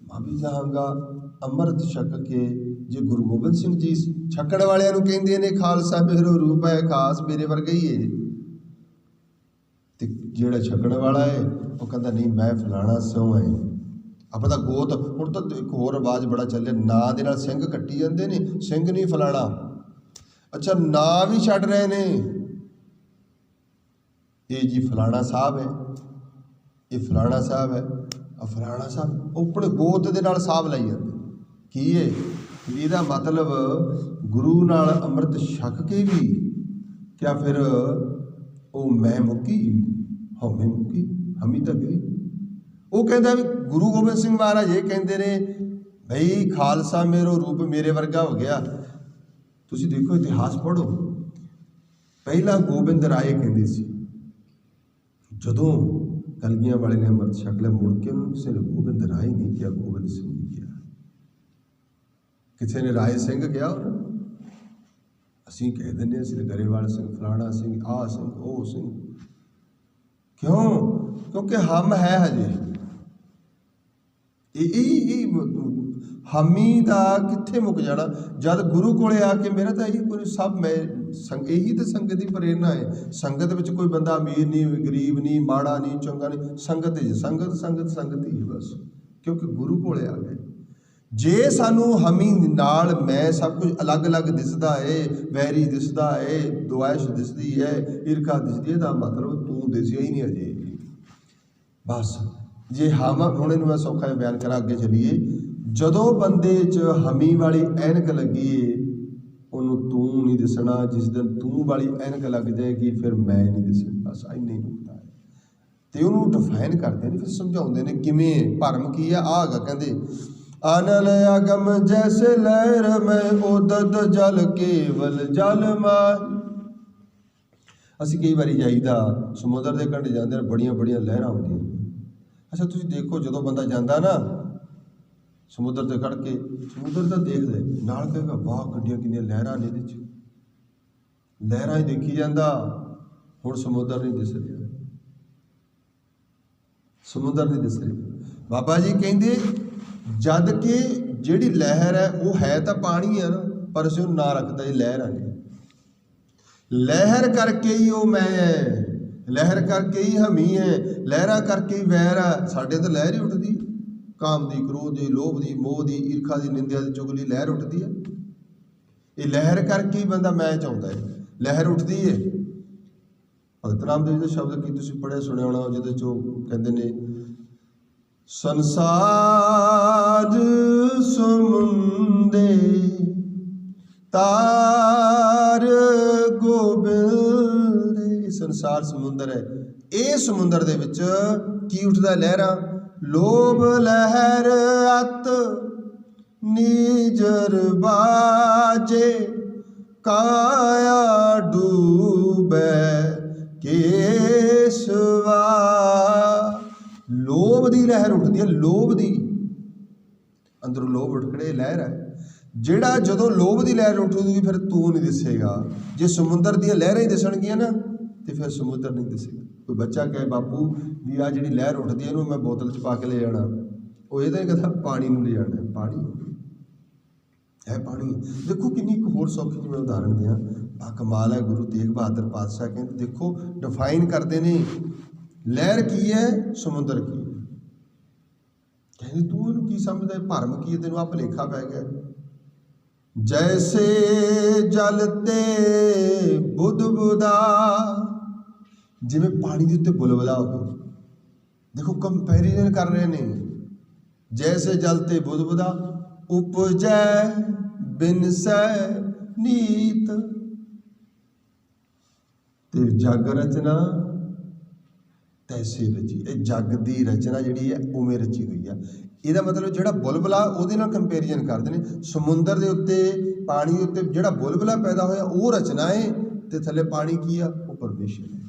ਮੈਂ ਵੀ ਜਾਵਾਂਗਾ ਅੰਮ੍ਰਿਤ ਛਕ ਕੇ। ਜੇ ਗੁਰੂ ਗੋਬਿੰਦ ਸਿੰਘ ਜੀ ਛਕਣ ਵਾਲਿਆਂ ਨੂੰ ਕਹਿੰਦੇ ਨੇ ਖਾਲਸਾ ਮੇਰੋ ਰੂਪ ਹੈ ਖਾਸ, ਮੇਰੇ ਵਰਗਾ ਹੀ ਹੈ। ਤੇ ਜਿਹੜਾ ਛਕਣ ਵਾਲਾ ਹੈ ਉਹ ਕਹਿੰਦਾ ਨਹੀਂ ਮੈਂ ਫਲਾਣਾ ਸਿਉਂ ਹੈ, ਆਪਣਾ ਗੋਤ। ਹੁਣ ਤਾਂ ਇੱਕ ਹੋਰ ਰਿਵਾਜ਼ ਬੜਾ ਚੱਲਿਆ, ਨਾਂ ਦੇ ਨਾਲ ਸਿੰਘ ਕੱਟੀ ਜਾਂਦੇ ਨੇ, ਸਿੰਘ ਨਹੀਂ ਫਲਾਣਾ। ਅੱਛਾ ਨਾਂ ਵੀ ਛੱਡ ਰਹੇ ਨੇ, ਇਹ ਜੀ ਫਲਾਣਾ ਸਾਹਿਬ ਹੈ, ਇਹ ਫਲਾਣਾ ਸਾਹਿਬ ਹੈ, ਆ ਫਲਾਣਾ ਸਾਹਿਬ। ਉਹ ਆਪਣੇ ਗੋਤ ਦੇ ਨਾਲ ਸਾਹਿਬ ਲਾਈ ਜਾਂਦੇ। ਕੀ ਹੈ ਇਹਦਾ ਮਤਲਬ? ਗੁਰੂ ਨਾਲ ਅੰਮ੍ਰਿਤ ਛਕ ਕੇ ਵੀ ਕਿਆ ਫਿਰ ਉਹ ਮੈਂ ਮੁੱਕੀ, ਹਉਮੈ ਮੁੱਕੀ, ਹਮੀ ਤਾਂ ਗਈ। ਉਹ ਕਹਿੰਦਾ ਵੀ ਗੁਰੂ ਗੋਬਿੰਦ ਸਿੰਘ ਮਹਾਰਾਜ ਇਹ ਕਹਿੰਦੇ ਨੇ ਬਈ ਖਾਲਸਾ ਮੇਰੋ ਰੂਪ ਮੇਰੇ ਵਰਗਾ ਹੋ ਗਿਆ। ਤੁਸੀਂ ਦੇਖੋ ਇਤਿਹਾਸ ਪੜ੍ਹੋ, ਪਹਿਲਾਂ ਗੋਬਿੰਦ ਰਾਏ ਕਹਿੰਦੇ ਸੀ, ਜਦੋਂ ਕਲਗੀਆਂ ਵਾਲੇ ਨੇ ਅੰਮ੍ਰਿਤ ਛਕ ਲਿਆ, ਮੁੜ ਕੇ ਉਹਨੂੰ ਕਿਸੇ ਨੇ ਗੋਬਿੰਦ ਰਾਏ ਨਹੀਂ ਕਿਹਾ, ਗੋਬਿੰਦ ਸਿੰਘ ਨਹੀਂ ਕਿਹਾ। ਕਿਸੇ ਨੇ ਰਾਏ ਸਿੰਘ ਕਿਹਾ, ਅਸੀਂ ਕਹਿ ਦਿੰਦੇ ਅਸੀਂ ਤਾਂ ਗਰੇਵਾਲ ਸਿੰਘ, ਫਲਾਣਾ ਸਿੰਘ, ਆਹ ਸਿੰਘ, ਉਹ ਸਿੰਘ। ਕਿਉਂ? ਕਿਉਂਕਿ ਹਮ ਹੈ ਹਜੇ। ਇਹ ਹਮੀ ਦਾ ਕਿੱਥੇ ਮੁੱਕ ਜਾਣਾ, ਜਦ ਗੁਰੂ ਕੋਲੇ ਆ ਕੇ ਮੇਰਾ ਤਾਂ ਇਹੀ ਕੋਈ ਸਭ ਮੈਂ ਇਹੀ ਤਾਂ ਸੰਗਤ ਦੀ ਪ੍ਰੇਰਨਾ ਹੈ। ਸੰਗਤ ਵਿੱਚ ਕੋਈ ਬੰਦਾ ਅਮੀਰ ਨਹੀਂ, ਗਰੀਬ ਨਹੀਂ, ਮਾੜਾ ਨਹੀਂ, ਚੰਗਾ ਨਹੀਂ, ਸੰਗਤ ਹੀ ਸੰਗਤ ਸੰਗਤ ਸੰਗਤ ਹੀ ਹੈ ਬਸ, ਕਿਉਂਕਿ ਗੁਰੂ ਕੋਲੇ ਆ ਗਏ। ਜੇ ਸਾਨੂੰ ਹਮੀ ਨਾਲ ਮੈਂ ਸਭ ਕੁਝ ਅਲੱਗ-ਅਲੱਗ ਦਿਸਦਾ ਏ, ਵੈਰੀ ਦਿਸਦਾ ਏ, ਦੁਆਇਸ਼ ਦਿਸਦੀ ਹੈ, ਈਰਖਾ ਦਿਸਦੀ ਹੈ, ਤਾਂ ਮਤਲਬ ਤੂੰ ਦਿਸਿਆ ਹੀ ਨਹੀਂ ਅਜੇ। ਬਸ ਜੇ ਹਮ ਹੁਣ ਇਹਨੂੰ ਮੈਂ ਸੌਖਾ ਜਿਹਾ ਬਿਆਨ ਕਰਾਂ, ਅੱਗੇ ਚੱਲੀਏ। ਜਦੋਂ ਬੰਦੇ 'ਚ ਹਮੀ ਵਾਲੀ ਐਨਕ ਲੱਗੀ ਏ, ਉਹਨੂੰ ਤੂੰ ਨਹੀਂ ਦਿਸਣਾ। ਜਿਸ ਦਿਨ ਤੂੰ ਵਾਲੀ ਐਨਕ ਲੱਗ ਜਾਏਗੀ ਫਿਰ ਮੈਂ ਨਹੀਂ ਦਿਸਣਾ। ਬਸ ਇੰਨਾ ਹੀ ਹੁੰਦਾ ਹੈ। ਅਤੇ ਉਹਨੂੰ ਡਿਫਾਈਨ ਕਰਦੇ ਨੇ, ਫਿਰ ਸਮਝਾਉਂਦੇ ਨੇ ਕਿਵੇਂ ਭਰਮ ਕੀ ਆ। ਆਹ ਹੈਗਾ ਕਹਿੰਦੇ ਅਨਲ ਅਗਮ ਜੈਸੇ ਲਹਿਰ ਮੈਂ ਉਦਦ ਜਲ ਕੇਵਲ ਜਲ ਮਾਹੀ। ਅਸੀਂ ਕਈ ਵਾਰੀ ਜਾਈਦਾ ਸਮੁੰਦਰ ਦੇ ਕੰਢੇ ਜਾਂਦੇ ਨੇ, ਬੜੀਆਂ ਬੜੀਆਂ ਲਹਿਰਾਂ ਆਉਂਦੀਆਂ। ਅੱਛਾ ਤੁਸੀਂ ਦੇਖੋ, ਜਦੋਂ ਬੰਦਾ ਜਾਂਦਾ ਨਾ ਸਮੁੰਦਰ 'ਤੇ ਖੜ੍ਹ ਕੇ, ਸਮੁੰਦਰ ਤਾਂ ਦੇਖਦਾ ਨਾਲ ਕਹੇਗਾ ਵਾਹ ਗੱਡੀਆਂ ਕਿੰਨੀਆਂ ਲਹਿਰਾਂ ਨੇ ਇਹਦੇ 'ਚ, ਲਹਿਰਾਂ ਹੀ ਦੇਖੀ ਜਾਂਦਾ। ਹੁਣ ਸਮੁੰਦਰ ਨਹੀਂ ਦਿਸ ਰਿਹਾ, ਸਮੁੰਦਰ ਨਹੀਂ ਦਿਸ ਰਿਹਾ। ਬਾਬਾ ਜੀ ਕਹਿੰਦੇ ਜਦ ਕਿ ਜਿਹੜੀ ਲਹਿਰ ਹੈ ਉਹ ਹੈ ਤਾਂ ਪਾਣੀ ਹੈ ਨਾ, ਪਰ ਅਸੀਂ ਉਹਨੂੰ ਨਾਂ ਰੱਖਦਾ ਜੀ ਲਹਿਰ ਆ ਗਈ। ਲਹਿਰ ਕਰਕੇ ਹੀ ਉਹ ਮੈਂ ਹੈ, ਲਹਿਰ ਕਰਕੇ ਹੀ ਹਮੀ ਹੈ, ਲਹਿਰਾਂ ਕਰਕੇ ਹੀ ਵੈਰ ਆ। ਸਾਡੇ ਤਾਂ ਲਹਿਰ ਹੀ ਉੱਠਦੀ, ਕਾਮ ਦੀ, ਕ੍ਰੋਧ ਦੀ, ਲੋਭ ਦੀ, ਮੋਹ ਦੀ, ਈਰਖਾ ਦੀ, ਨਿੰਦਿਆ ਦੀ, ਚੁਗਲੀ ਲਹਿਰ ਉੱਠਦੀ ਹੈ। ਇਹ ਲਹਿਰ ਕਰਕੇ ਹੀ ਬੰਦਾ ਮੈਂ ਚਾਹੁੰਦਾ ਹੈ, ਲਹਿਰ ਉੱਠਦੀ ਹੈ। ਭਗਤ ਰਾਮਦੇਵ ਦਾ ਸ਼ਬਦ ਕੀ ਤੁਸੀਂ ਪੜ੍ਹਿਆ ਸੁਣਿਆ ਹੋਣਾ, ਜਿਹਦੇ 'ਚ ਉਹ ਕਹਿੰਦੇ ਨੇ ਸੰਸਾਰ ਸਮੁੰਦੇ ਤਾਰ ਗੋਬਿੰਦ। ਸੰਸਾਰ ਸਮੁੰਦਰ ਹੈ, ਇਹ ਸਮੁੰਦਰ ਦੇ ਵਿੱਚ ਕੀ ਉੱਠਦਾ? ਲਹਿਰਾਂ। ਲੋਭ ਲਹਿਰ ਅਤ ਨੀਜਰ ਬਾਜੇ, ਕਾਇਆ ਡੂਬੈ ਕੇਸਵਾ। ਲੋਭ ਦੀ ਲਹਿਰ ਉੱਠਦੀ ਹੈ, ਲੋਭ ਦੀ, ਅੰਦਰੋਂ ਲੋਭ ਉੱਠ ਖੜੇ, ਲਹਿਰ ਹੈ। ਜਿਹੜਾ ਜਦੋਂ ਲੋਭ ਦੀ ਲਹਿਰ ਉੱਠੂਗੀ ਫਿਰ ਤੂੰ ਨਹੀਂ ਦਿਸੇਗਾ। ਜੇ ਸਮੁੰਦਰ ਦੀਆਂ ਲਹਿਰਾਂ ਹੀ ਦਿਸਣਗੀਆਂ ਨਾ ਤੇ ਫਿਰ ਸਮੁੰਦਰ ਨਹੀਂ ਦਿਸੇਗਾ। ਕੋਈ ਬੱਚਾ ਕਹੇ ਬਾਪੂ ਵੀ ਆਹ ਜਿਹੜੀ ਲਹਿਰ ਉੱਠਦੀ ਹੈ ਇਹਨੂੰ ਮੈਂ ਬੋਤਲ 'ਚ ਪਾ ਕੇ ਲੈ ਜਾਣਾ, ਉਹ ਇਹਦਾ ਹੀ ਕਹਿੰਦਾ ਪਾਣੀ ਨੂੰ ਲੈ ਜਾਣਾ। ਪਾਣੀ ਹੈ, ਪਾਣੀ। ਦੇਖੋ ਕਿੰਨੀ ਇੱਕ ਹੋਰ ਸੌਖੀ ਜਿਹੀ ਮੈਂ ਉਦਾਹਰਣ ਦਿਆਂ, ਬਾ ਕਮਾਲ ਹੈ। ਗੁਰੂ ਤੇਗ ਬਹਾਦਰ ਪਾਤਸ਼ਾਹ ਕਹਿੰਦੇ ਦੇਖੋ ਡਿਫਾਈਨ ਕਰਦੇ ਨੇ ਲਹਿਰ ਕੀ ਹੈ, ਸਮੁੰਦਰ ਕੀ ਹੈ। ਕਹਿੰਦੇ ਤੂੰ ਇਹਨੂੰ ਕੀ ਸਮਝਦਾ, ਭਰਮ ਕੀ ਹੈ, ਤੈਨੂੰ ਆਹ ਭੁਲੇਖਾ ਪੈ ਗਿਆ। ਜੈਸੇ ਜਲ ਤੇ ਬੁਦਬੁਦਾ, ਜਿਵੇਂ ਪਾਣੀ ਦੇ ਉੱਤੇ ਬੁਲਬੁਲਾ ਹੋਵੇ। ਦੇਖੋ ਕੰਪੈਰੀਜ਼ਨ ਕਰ ਰਹੇ ਨੇ, ਜੈਸੇ ਜਲ ਤੇ ਬੁਦਬੁਦਾ ਉਪਜੈ ਬਿਨਸੈ ਨੀਤ, ਤੇ ਜਗ ਰਚਨਾ ਤੈਸੇ ਰਚੀ। ਇਹ ਜਗ ਦੀ ਰਚਨਾ ਜਿਹੜੀ ਹੈ ਉਵੇਂ ਰਚੀ ਹੋਈ ਆ। ਇਹਦਾ ਮਤਲਬ ਜਿਹੜਾ ਬੁਲਬੁਲਾ ਉਹਦੇ ਨਾਲ ਕੰਪੈਰੀਜ਼ਨ ਕਰਦੇ ਨੇ। ਸਮੁੰਦਰ ਦੇ ਉੱਤੇ, ਪਾਣੀ ਦੇ ਉੱਤੇ ਜਿਹੜਾ ਬੁਲਬੁਲਾ ਪੈਦਾ ਹੋਇਆ ਉਹ ਰਚਨਾ ਹੈ, ਤੇ ਥੱਲੇ ਪਾਣੀ ਕੀ ਆ, ਉਹ ਪਰਮੇਸ਼ਰ ਹੈ।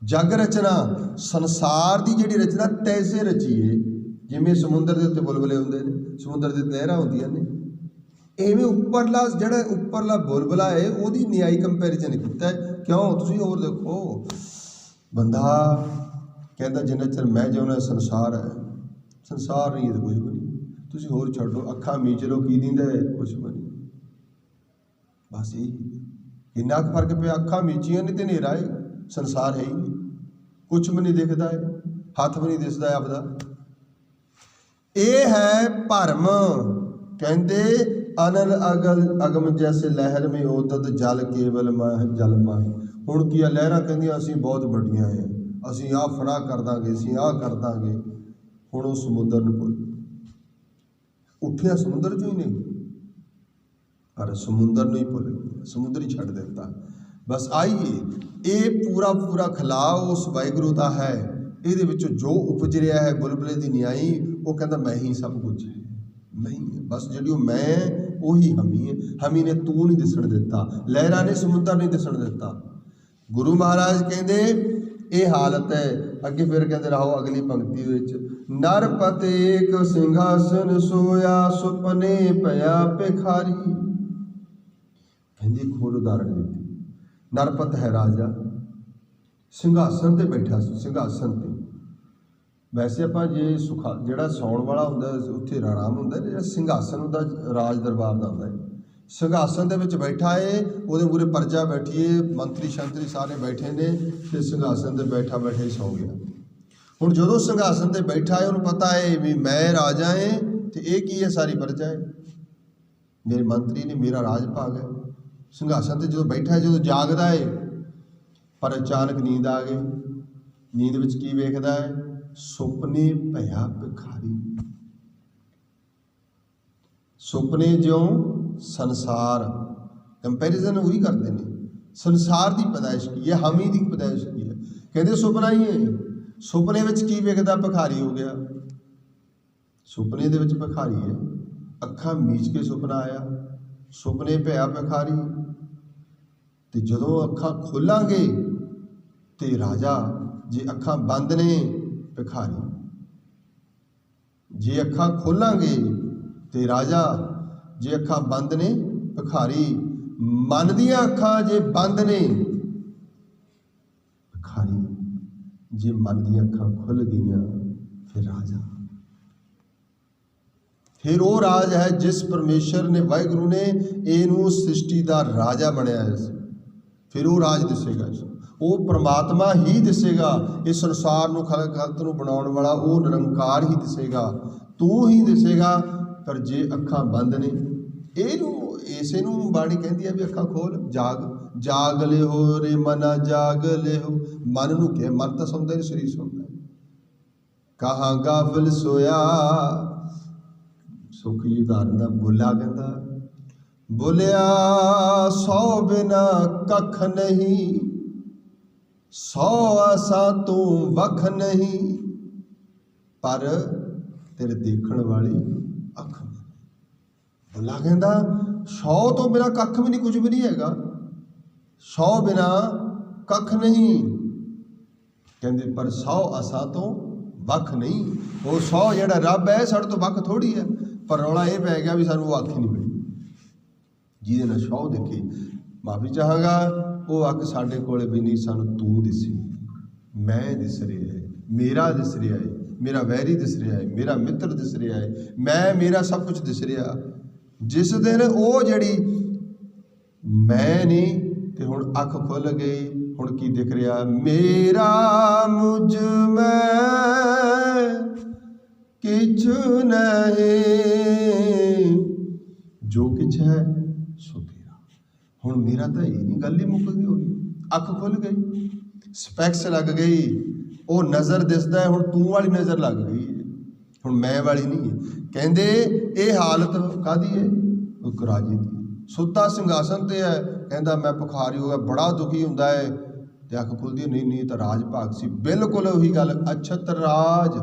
ਜਗ ਰਚਨਾ, ਸੰਸਾਰ ਦੀ ਜਿਹੜੀ ਰਚਨਾ ਤੈਸੇ ਰਚੀ ਹੈ। ਜਿਵੇਂ ਸਮੁੰਦਰ ਦੇ ਉੱਤੇ ਬੁਲਬੁਲੇ ਹੁੰਦੇ ਨੇ, ਸਮੁੰਦਰ ਦੇ ਲਹਿਰਾਂ ਹੁੰਦੀਆਂ ਨੇ, ਇਵੇਂ ਉੱਪਰਲਾ ਜਿਹੜਾ ਉੱਪਰਲਾ ਬੁਲਬੁਲਾ ਹੈ ਉਹਦੀ ਨਿਆਈ ਕੰਪੈਰੀਜ਼ਨ ਕੀਤਾ। ਕਿਉਂ? ਤੁਸੀਂ ਹੋਰ ਦੇਖੋ, ਬੰਦਾ ਕਹਿੰਦਾ ਜਿੰਨਾ ਚਿਰ ਮੈਂ ਜਿਉਣਾ ਸੰਸਾਰ ਹੈ, ਸੰਸਾਰ ਨਹੀਂ ਤਾਂ ਕੁਝ ਵੀ ਨਹੀਂ। ਤੁਸੀਂ ਹੋਰ ਛੱਡੋ, ਅੱਖਾਂ ਮੀਚ ਲਓ, ਕੀ ਦਿੰਦਾ ਹੈ? ਕੁਛ ਵੀ ਨਹੀਂ। ਬਸ ਇਹੀ ਇੰਨਾ ਕੁ ਫਰਕ ਪਿਆ, ਅੱਖਾਂ ਮੀਚੀਆਂ ਨੇ ਤੇ ਹਨੇਰਾ ਹੈ, ਸੰਸਾਰ ਹੈ ਹੀ ਨਹੀਂ, ਕੁਛ ਵੀ ਨਹੀਂ ਦਿਖਦਾ ਹੈ, ਹੱਥ ਵੀ ਨਹੀਂ ਦਿਸਦਾ ਆਪਦਾ। ਇਹ ਹੈ ਭਰਮ। ਕਹਿੰਦੇ ਅਨਲ ਅਗਲ ਅਗਮ ਜੈਸੇ ਲਹਿਰ ਮੇ ਉਦਤ ਜਲ ਕੇਵਲ ਮਾਹ ਜਲ ਮਾਹੀ। ਹੁਣ ਕੀ ਆ, ਲਹਿਰਾਂ ਕਹਿੰਦੀਆਂ ਅਸੀਂ ਬਹੁਤ ਵੱਡੀਆਂ ਹੈ, ਅਸੀਂ ਆਹ ਫੜਾ ਕਰ ਦਾਂਗੇ, ਅਸੀਂ ਆਹ ਕਰ ਦਾਂਗੇ। ਹੁਣ ਉਹ ਸਮੁੰਦਰ ਨੂੰ ਭੁੱਲ ਉੱਠਿਆ, ਸਮੁੰਦਰ 'ਚੋਂ ਹੀ ਨਹੀਂ, ਪਰ ਸਮੁੰਦਰ ਨੂੰ ਹੀ ਭੁੱਲ ਗਿਆ, ਸਮੁੰਦਰ ਹੀ ਛੱਡ ਦਿੱਤਾ। ਬਸ ਆਈਏ, ਇਹ ਪੂਰਾ ਪੂਰਾ ਖਿਲਾਅ ਉਸ ਵਾਹਿਗੁਰੂ ਦਾ ਹੈ। ਇਹਦੇ ਵਿੱਚੋਂ ਜੋ ਉਪਜ ਰਿਹਾ ਹੈ ਬੁਲਬੁਲੇ ਦੀ ਨਿਆਈ, ਉਹ ਕਹਿੰਦਾ ਮੈਂ ਹੀ ਸਭ ਕੁਝ ਹੈ, ਮੈਂ ਹੀ ਹੈ। ਬਸ ਜਿਹੜੀ ਉਹ ਮੈਂ ਉਹੀ ਹਮੀ ਹੈ। ਹਮੀ ਨੇ ਤੂੰ ਨਹੀਂ ਦਿਸਣ ਦਿੱਤਾ, ਲਹਿਰਾਂ ਨੇ ਸਮੁੰਦਰ ਨਹੀਂ ਦਿਸਣ ਦਿੱਤਾ। ਗੁਰੂ ਮਹਾਰਾਜ ਕਹਿੰਦੇ ਇਹ ਹਾਲਤ ਹੈ। ਅੱਗੇ ਫਿਰ ਕਹਿੰਦੇ ਰਹੋ ਅਗਲੀ ਪੰਕਤੀ ਵਿੱਚ, ਨਰਪਤ ਏਕ ਸਿੰਘਾਸਨ ਸੋਇਆ ਸੁਪਨੇ ਭਇਆ ਭਿਖਾਰੀ। ਕਹਿੰਦੀ ਇੱਕ ਹੋਰ ਉਦਾਹਰਣ ਦਿੱਤੀ। ਨਰਪਤ ਹੈ ਰਾਜਾ, ਸਿੰਘਾਸਨ 'ਤੇ ਬੈਠਾ ਸੀ, ਸਿੰਘਾਸਨ 'ਤੇ। ਵੈਸੇ ਆਪਾਂ ਜੇ ਜਿਹੜਾ ਸੌਣ ਵਾਲਾ ਹੁੰਦਾ ਉੱਥੇ ਆਰਾਮ ਹੁੰਦਾ, ਜਿਹੜਾ ਸਿੰਘਾਸਨ ਹੁੰਦਾ ਰਾਜ ਦਰਬਾਰ ਦਾ ਹੁੰਦਾ ਹੈ। ਸਿੰਘਾਸਨ ਦੇ ਵਿੱਚ ਬੈਠਾ ਏ, ਉਹਦੇ ਮੂਹਰੇ ਪਰਜਾ ਬੈਠੀ ਏ, ਮੰਤਰੀ ਸ਼ੰਤਰੀ ਸਾਰੇ ਬੈਠੇ ਨੇ, ਤੇ ਸਿੰਘਾਸਨ 'ਤੇ ਬੈਠਾ ਬੈਠਾ ਹੀ ਸੌ ਗਿਆ। ਹੁਣ ਜਦੋਂ ਸਿੰਘਾਸਨ 'ਤੇ ਬੈਠਾ ਹੈ, ਉਹਨੂੰ ਪਤਾ ਹੈ ਵੀ ਮੈਂ ਰਾਜਾ ਏ, तो ये की है, सारी प्रजा है, मेरे मंत्री ने, मेरा राज भाग है। संघासन से जो बैठा है, जो जागदा है, पर अचानक नींद आ गई। नींद विच की वेखदा है, सुपने भया भिखारी। सुपने ज्यों संसार, कंपैरिजन वही करते हैं, संसार की पैदाइश की है, हम ही की पैदाइश की है। कहते सुपना ही है, सुपने विच की वेखदा भिखारी हो गया। सुपने दे विच भिखारी है, अखां मीच के सुपना आया, सुपने भया भिखारी। तो जदों अखां खोलांगे तो राजा, जे अखां बंद ने भिखारी, जे अखां खोलांगे तो राजा, जे अखां बंद ने भिखारी। मन दियां अखां जे बंद ने भिखारी, जे मन दियां अखां खुल गईयां फिर राजा। फिर वो राज है जिस परमेश्वर ने, वाहिगुरु ने इनू सृष्टि का राजा बनाया है। फिर वो राज दिसेगा, वो परमात्मा ही दिसेगा। इस संसार नूं खलकत नूं बनाउण वाला वो निरंकार ही दिसेगा, तू ही दिसेगा। पर जे अखां बंद ने, इनू इसे नूं बाणी कहती है भी अखां खोल, जाग, जाग ले हो रे मना, जाग ले हो। मन नूं कहे, मन तो सुनता नहीं, शरीर सुनता है। कहाँ गाफिल सोया, सुख जी उदाहरण दा बोला कहता, बोलिया सौ बिना कख नहीं, सौ आसा तू वख नहीं, पर तेरे देखण वाली अख। बोला कहता सौ तो बिना कख भी नहीं, कुछ भी नहीं हैगा, सौ बिना कख नहीं, कहते पर सौ आसा तो वख नहीं। वो सौ जिहड़ा रब है साडे तो वख थोड़ी है, पर रौला ये पै गया भी सानू वो अख ही नहीं मिली जिहदे नाल सौ दिखे। माफ़ी चाहांगा, वो अख साडे कोल भी नहीं, सानू तू दिसे, मैं दिस रहा है, मेरा दिस रहा है, मेरा वैरी दिस रहा है, मेरा मित्र दिस रहा है, मैं, मेरा सब कुछ दिस रहा। जिस दिन वो जिहड़ी मैं नहीं ते हुण अख खुल गई, हुण की दिख रहा, मेरा मुझ में किछ नहीं, जो किछ है सो तेरा। हुण मेरा तो ये नहीं, गल ही मुक गई होगी, अख खुल गई, स्पैक्स लग गई, वो नज़र दिसदा है, हुण तू वाली नज़र लग गई है, हुण मैं वाली नहीं है। कहंदे ये हालत काहदी है, एक राजे दी। सुता सिंघासन ते है, कहंदा मैं भिखारी हो गया, बड़ा दुखी हुंदा है, ते अख खुलदी नहीं, नहीं तो राज भाग सी। बिल्कुल उही गल, अछत राज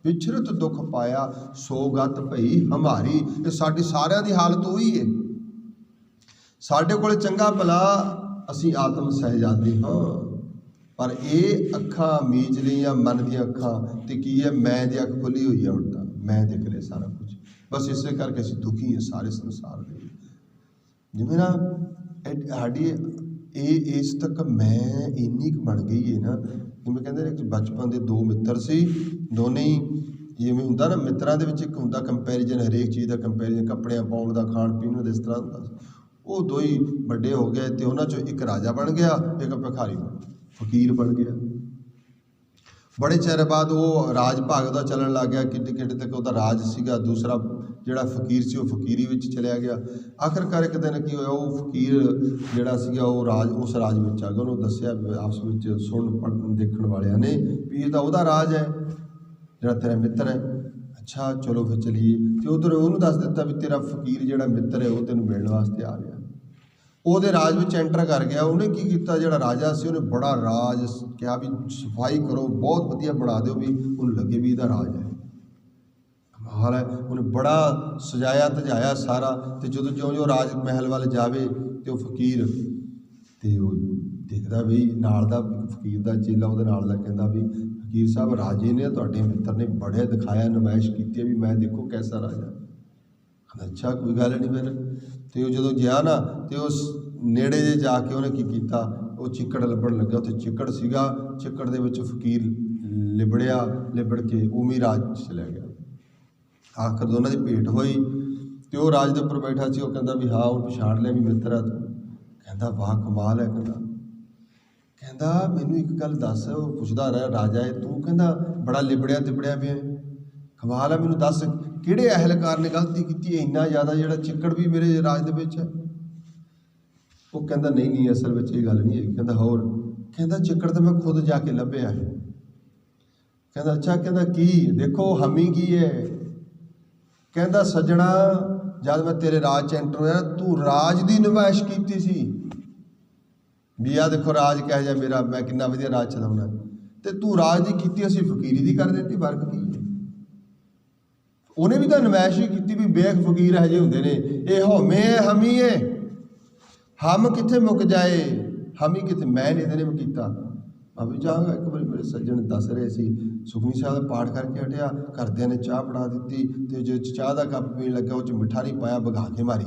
विछरत दुख पाया, सोगत भई हमारी। ये साडी सारिਆਂ ਦੀ हालत उही है। साडे कोल चंगा भला असीं आत्म सहजादे हाँ, पर ये अखां मीच लियां मन दी अखां ते की है, मैं दी अख खुली हुई है, हुण तां मैं दिख रहा सारा कुछ। बस इसे करके असीं दुखी हैं सारे संसार दे। जिवें ना साडी इस तक मैं इन्नी क बन गई है ना, जिवें कहंदे ने कि बचपन के दो मित्र सी, दोने ही जिवें हुंदा ना मित्रां दे विच एक हुंदा कंपैरिजन, हरेक चीज़ का कंपैरिजन, कपड़ियां पाउण दा, खाण पीण दा, इस तरह हुंदा। वो दो ही बड़े हो गए, तो उन्हां चों एक राजा बन गया, एक भिखारी बन गया, फकीर बन गया। बड़े चेर बाद वो राज भागदा चलन लग गया, किड्डे किड्डे तक उसदा राज सीगा। दूसरा जिहड़ा फकीर सी वो फकीरी विच चलिया गया। आखिरकार एक दिन की होया, वो फकीर जिहड़ा सीगा वो राज, उस राज विच आ गया। उन्होंने दस्सिया आपस विच सुन पढ़न देखण वालियां ने भी ये तां उहदा राज है जिहड़ा तेरा मित्र है। अच्छा चलो फिर चलीए, तो उधर उन्होंने दस दिता भी तेरा फकीर जिहड़ा मित्र है वो तेनों मिलण वास्ते आ गया। ਉਹਦੇ ਰਾਜ ਵਿੱਚ ਐਂਟਰ ਕਰ ਗਿਆ। ਉਹਨੇ ਕੀ ਕੀਤਾ, ਜਿਹੜਾ ਰਾਜਾ ਸੀ ਉਹਨੇ ਬੜਾ ਰਾਜ ਕਿਹਾ ਵੀ ਸਫਾਈ ਕਰੋ, ਬਹੁਤ ਵਧੀਆ ਬਣਾ ਦਿਓ, ਵੀ ਉਹਨੂੰ ਲੱਗੇ ਵੀ ਇਹਦਾ ਰਾਜ ਹੈ, ਕਮਾਲ ਹੈ। ਉਹਨੇ ਬੜਾ ਸਜਾਇਆ ਧਜਾਇਆ ਸਾਰਾ, ਅਤੇ ਜਦੋਂ ਜਿਉਂ ਰਾਜ ਮਹਿਲ ਵੱਲ ਜਾਵੇ ਅਤੇ ਉਹ ਫਕੀਰ, ਅਤੇ ਉਹ ਦੇਖਦਾ ਵੀ ਨਾਲ ਦਾ ਫਕੀਰ ਦਾ ਚੇਲਾ ਉਹਦੇ ਨਾਲ ਦਾ ਕਹਿੰਦਾ ਵੀ ਫਕੀਰ ਸਾਹਿਬ ਰਾਜੇ ਨੇ ਤੁਹਾਡੇ ਮਿੱਤਰ ਨੇ ਬੜੇ ਦਿਖਾਇਆ, ਨਮਾਇਸ਼ ਕੀਤੀ ਵੀ ਮੈਂ ਦੇਖੋ ਕੈਸਾ ਰਾਜਾ। ਅੱਛਾ ਕੋਈ ਗੱਲ ਨਹੀਂ। ਫਿਰ ਤੇ ਉਹ ਜਦੋਂ ਗਿਆ ਨਾ ਤੇ ਉਸ ਨੇੜੇ ਜੇ ਜਾ ਕੇ ਉਹਨੇ ਕੀ ਕੀਤਾ, ਉਹ ਚਿੱਕੜ ਲੱਭਣ ਲੱਗਾ। ਉੱਥੇ ਚਿੱਕੜ ਸੀਗਾ, ਚਿੱਕੜ ਦੇ ਵਿੱਚ ਫਕੀਰ ਲਿਬੜਿਆ, ਲਿਬੜ ਕੇ ਉਮੀ ਰਾਜ ਚਲਿਆ ਗਿਆ। ਆਖਰ ਦੋਨਾਂ ਦੀ ਭੇਟ ਹੋਈ ਤੇ ਉਹ ਰਾਜ ਦੇ ਉੱਪਰ ਬੈਠਾ ਸੀ। ਉਹ ਕਹਿੰਦਾ ਵੀ ਹਾਂ ਉਹ ਪਛਾਣ ਲਿਆ ਵੀ ਮਿੱਤਰ ਆ ਤੂੰ। ਕਹਿੰਦਾ ਵਾਹ ਕਮਾਲ ਹੈ। ਕਹਿੰਦਾ ਮੈਨੂੰ ਇੱਕ ਗੱਲ ਦੱਸ। ਉਹ ਪੁੱਛਦਾ ਰਿਹਾ ਰਾਜਾ ਹੈ, ਤੂੰ ਕਹਿੰਦਾ ਬੜਾ ਲਿਬੜਿਆ ਤਿਬੜਿਆ ਪਿਆ। ਕਮਾਲ ਹੈ, ਮੈਨੂੰ ਦੱਸ ਕਿਹੜੇ ਅਹਿਲਕਾਰ ਨੇ ਗਲਤੀ ਕੀਤੀ ਇੰਨਾ ਜ਼ਿਆਦਾ ਜਿਹੜਾ ਚਿੱਕੜ ਵੀ ਮੇਰੇ ਰਾਜ ਦੇ ਵਿੱਚ ਹੈ। ਉਹ ਕਹਿੰਦਾ ਨਹੀਂ ਨਹੀਂ, ਅਸਲ ਵਿੱਚ ਇਹ ਗੱਲ ਨਹੀਂ ਹੈ। ਕਹਿੰਦਾ ਹੋਰ? ਕਹਿੰਦਾ ਚਿੱਕੜ ਤਾਂ ਮੈਂ ਖੁਦ ਜਾ ਕੇ ਲੱਭਿਆ ਹੈ। ਕਹਿੰਦਾ ਅੱਛਾ, ਕਹਿੰਦਾ ਕੀ? ਦੇਖੋ ਹਮੀ ਕੀ ਹੈ। ਕਹਿੰਦਾ ਸੱਜਣਾ, ਜਦ ਮੈਂ ਤੇਰੇ ਰਾਜ 'ਚ ਐਂਟਰ ਹੋਇਆ ਤੂੰ ਰਾਜ ਦੀ ਨੁਮਾਇਸ਼ ਕੀਤੀ ਸੀ ਵੀ ਆਹ ਦੇਖੋ ਰਾਜ ਕਿਹੋ ਜਿਹਾ ਮੇਰਾ, ਮੈਂ ਕਿੰਨਾ ਵਧੀਆ ਰਾਜ ਚਲਾਉਣਾ, ਤੇ ਤੂੰ ਰਾਜ ਦੀ ਕੀਤੀ, ਅਸੀਂ ਫਕੀਰੀ ਦੀ ਕਰ ਦਿੱਤੀ। ਫਰਕ ਕੀ ਹੈ? ਉਹਨੇ ਵੀ ਤਾਂ ਨੁਮਾਇਸ਼ ਹੀ ਕੀਤੀ ਵੀ ਵੇਖ ਫਕੀਰ ਇਹੋ ਜਿਹੇ ਹੁੰਦੇ ਨੇ, ਇਹ ਹਉਮੈ ਹੈ ਹਮੀ ਹੈ, ਹਮ ਕਿੱਥੇ ਮੁੱਕ ਜਾਏ, ਹਮੀ ਕਿੱਥੇ। ਮੈਂ ਨਹੀਂ ਇਹਦੇ ਨੇ ਕੀਤਾ। ਮੈਂ ਵੀ ਜਾਵਾਂਗਾ। ਇੱਕ ਵਾਰੀ ਮੇਰੇ ਸੱਜਣ ਦੱਸ ਰਹੇ ਸੀ, ਸੁਖਮਨੀ ਸਾਹਿਬ ਦਾ ਪਾਠ ਕਰਕੇ ਹਟਿਆ, ਘਰਦਿਆਂ ਨੇ ਚਾਹ ਬਣਾ ਦਿੱਤੀ ਅਤੇ ਜੋ ਚਾਹ ਦਾ ਕੱਪ ਪੀਣ ਲੱਗਾ ਉਹ 'ਚ ਮਿੱਠਾ ਨਹੀਂ ਪਾਇਆ, ਵਗਾ ਕੇ ਮਾਰੀ।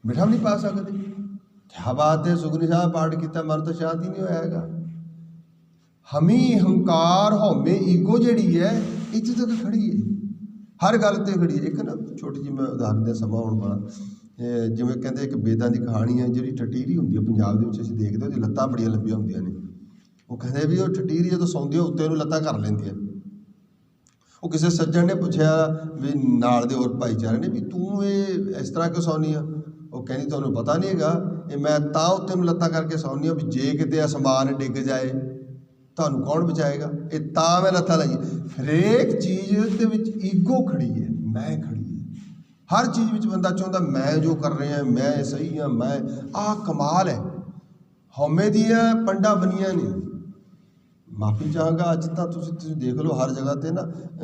ਮਿੱਠਾ ਵੀ ਨਹੀਂ ਪਾ ਸਕਦੇ? ਕਿਆ ਬਾਤ ਹੈ, ਸੁਖਮਨੀ ਸਾਹਿਬ ਪਾਠ ਕੀਤਾ, ਮਨ ਤਾਂ ਸ਼ਾਂਤ ਹੀ ਨਹੀਂ ਹੋਇਆ ਹੈਗਾ। ਹਮੀ, ਹੰਕਾਰ, ਹਉਮੈ, ਈਗੋ ਜਿਹੜੀ ਹੈ ਇੱਥੇ ਤੱਕ ਖੜੀ ਹੈ, ਹਰ ਗੱਲ 'ਤੇ ਖੜੀ ਹੈ। ਇੱਕ ਨਾ ਛੋਟੀ ਜਿਹੀ ਮੈਂ ਉਦਾਹਰਨ ਦੇ ਸਮਾਂ ਆਉਣ ਵਾਲਾ, ਜਿਵੇਂ ਕਹਿੰਦੇ ਇੱਕ ਬੇਦਾਂ ਦੀ ਕਹਾਣੀ ਹੈ, ਜਿਹੜੀ ਟਟੀਰੀ ਹੁੰਦੀ ਹੈ ਪੰਜਾਬ ਦੇ ਵਿੱਚ ਅਸੀਂ ਦੇਖਦੇ, ਉਹਦੀ ਲੱਤਾਂ ਬੜੀਆਂ ਲੰਬੀਆਂ ਹੁੰਦੀਆਂ ਨੇ। ਉਹ ਕਹਿੰਦੇ ਵੀ ਉਹ ਟਟੀਰੀ ਜਦੋਂ ਸੌਂਦੀ ਹੈ ਉੱਤੇ ਉਹਨੂੰ ਲੱਤਾਂ ਕਰ ਲੈਂਦੀ ਹੈ। ਉਹ ਕਿਸੇ ਸੱਜਣ ਨੇ ਪੁੱਛਿਆ ਵੀ ਨਾਲ ਦੇ ਹੋਰ ਭਾਈਚਾਰੇ ਨੇ ਵੀ ਤੂੰ ਇਹ ਇਸ ਤਰ੍ਹਾਂ ਕਿਉਂ ਸੌਂਦੀ ਆ? ਉਹ ਕਹਿੰਦੀ ਤੁਹਾਨੂੰ ਪਤਾ ਨਹੀਂ ਹੈਗਾ, ਇਹ ਮੈਂ ਤਾਂ ਉੱਤੇ ਨੂੰ ਲੱਤਾਂ ਕਰਕੇ ਸੌਂਦੀ ਹਾਂ ਵੀ ਜੇ ਕਿਤੇ ਅਸਮਾਨ ਡਿੱਗ ਜਾਏ ਤੁਹਾਨੂੰ ਕੌਣ ਬਚਾਏਗਾ, ਇਹ ਤਾਂ ਮੈਂ ਲੱਤਾਂ ਲਾਈ। ਹਰੇਕ ਚੀਜ਼ ਦੇ ਵਿੱਚ ਈਗੋ ਖੜੀ ਹੈ, ਮੈਂ ਖੜੀ ਹੈ। ਹਰ ਚੀਜ਼ ਵਿੱਚ ਬੰਦਾ ਚਾਹੁੰਦਾ ਮੈਂ ਜੋ ਕਰ ਰਿਹਾ ਮੈਂ ਸਹੀ ਹਾਂ, ਮੈਂ ਆਹ ਕਮਾਲ ਹੈ। ਹਉਮੈ ਦੀਆਂ ਪੰਡਾਂ ਬਣੀਆਂ ਨੇ। ਮਾਫੀ ਚਾਹਾਂਗਾ, ਅੱਜ ਤਾਂ ਤੁਸੀਂ ਦੇਖ ਲਓ ਹਰ ਜਗ੍ਹਾ 'ਤੇ ਨਾ,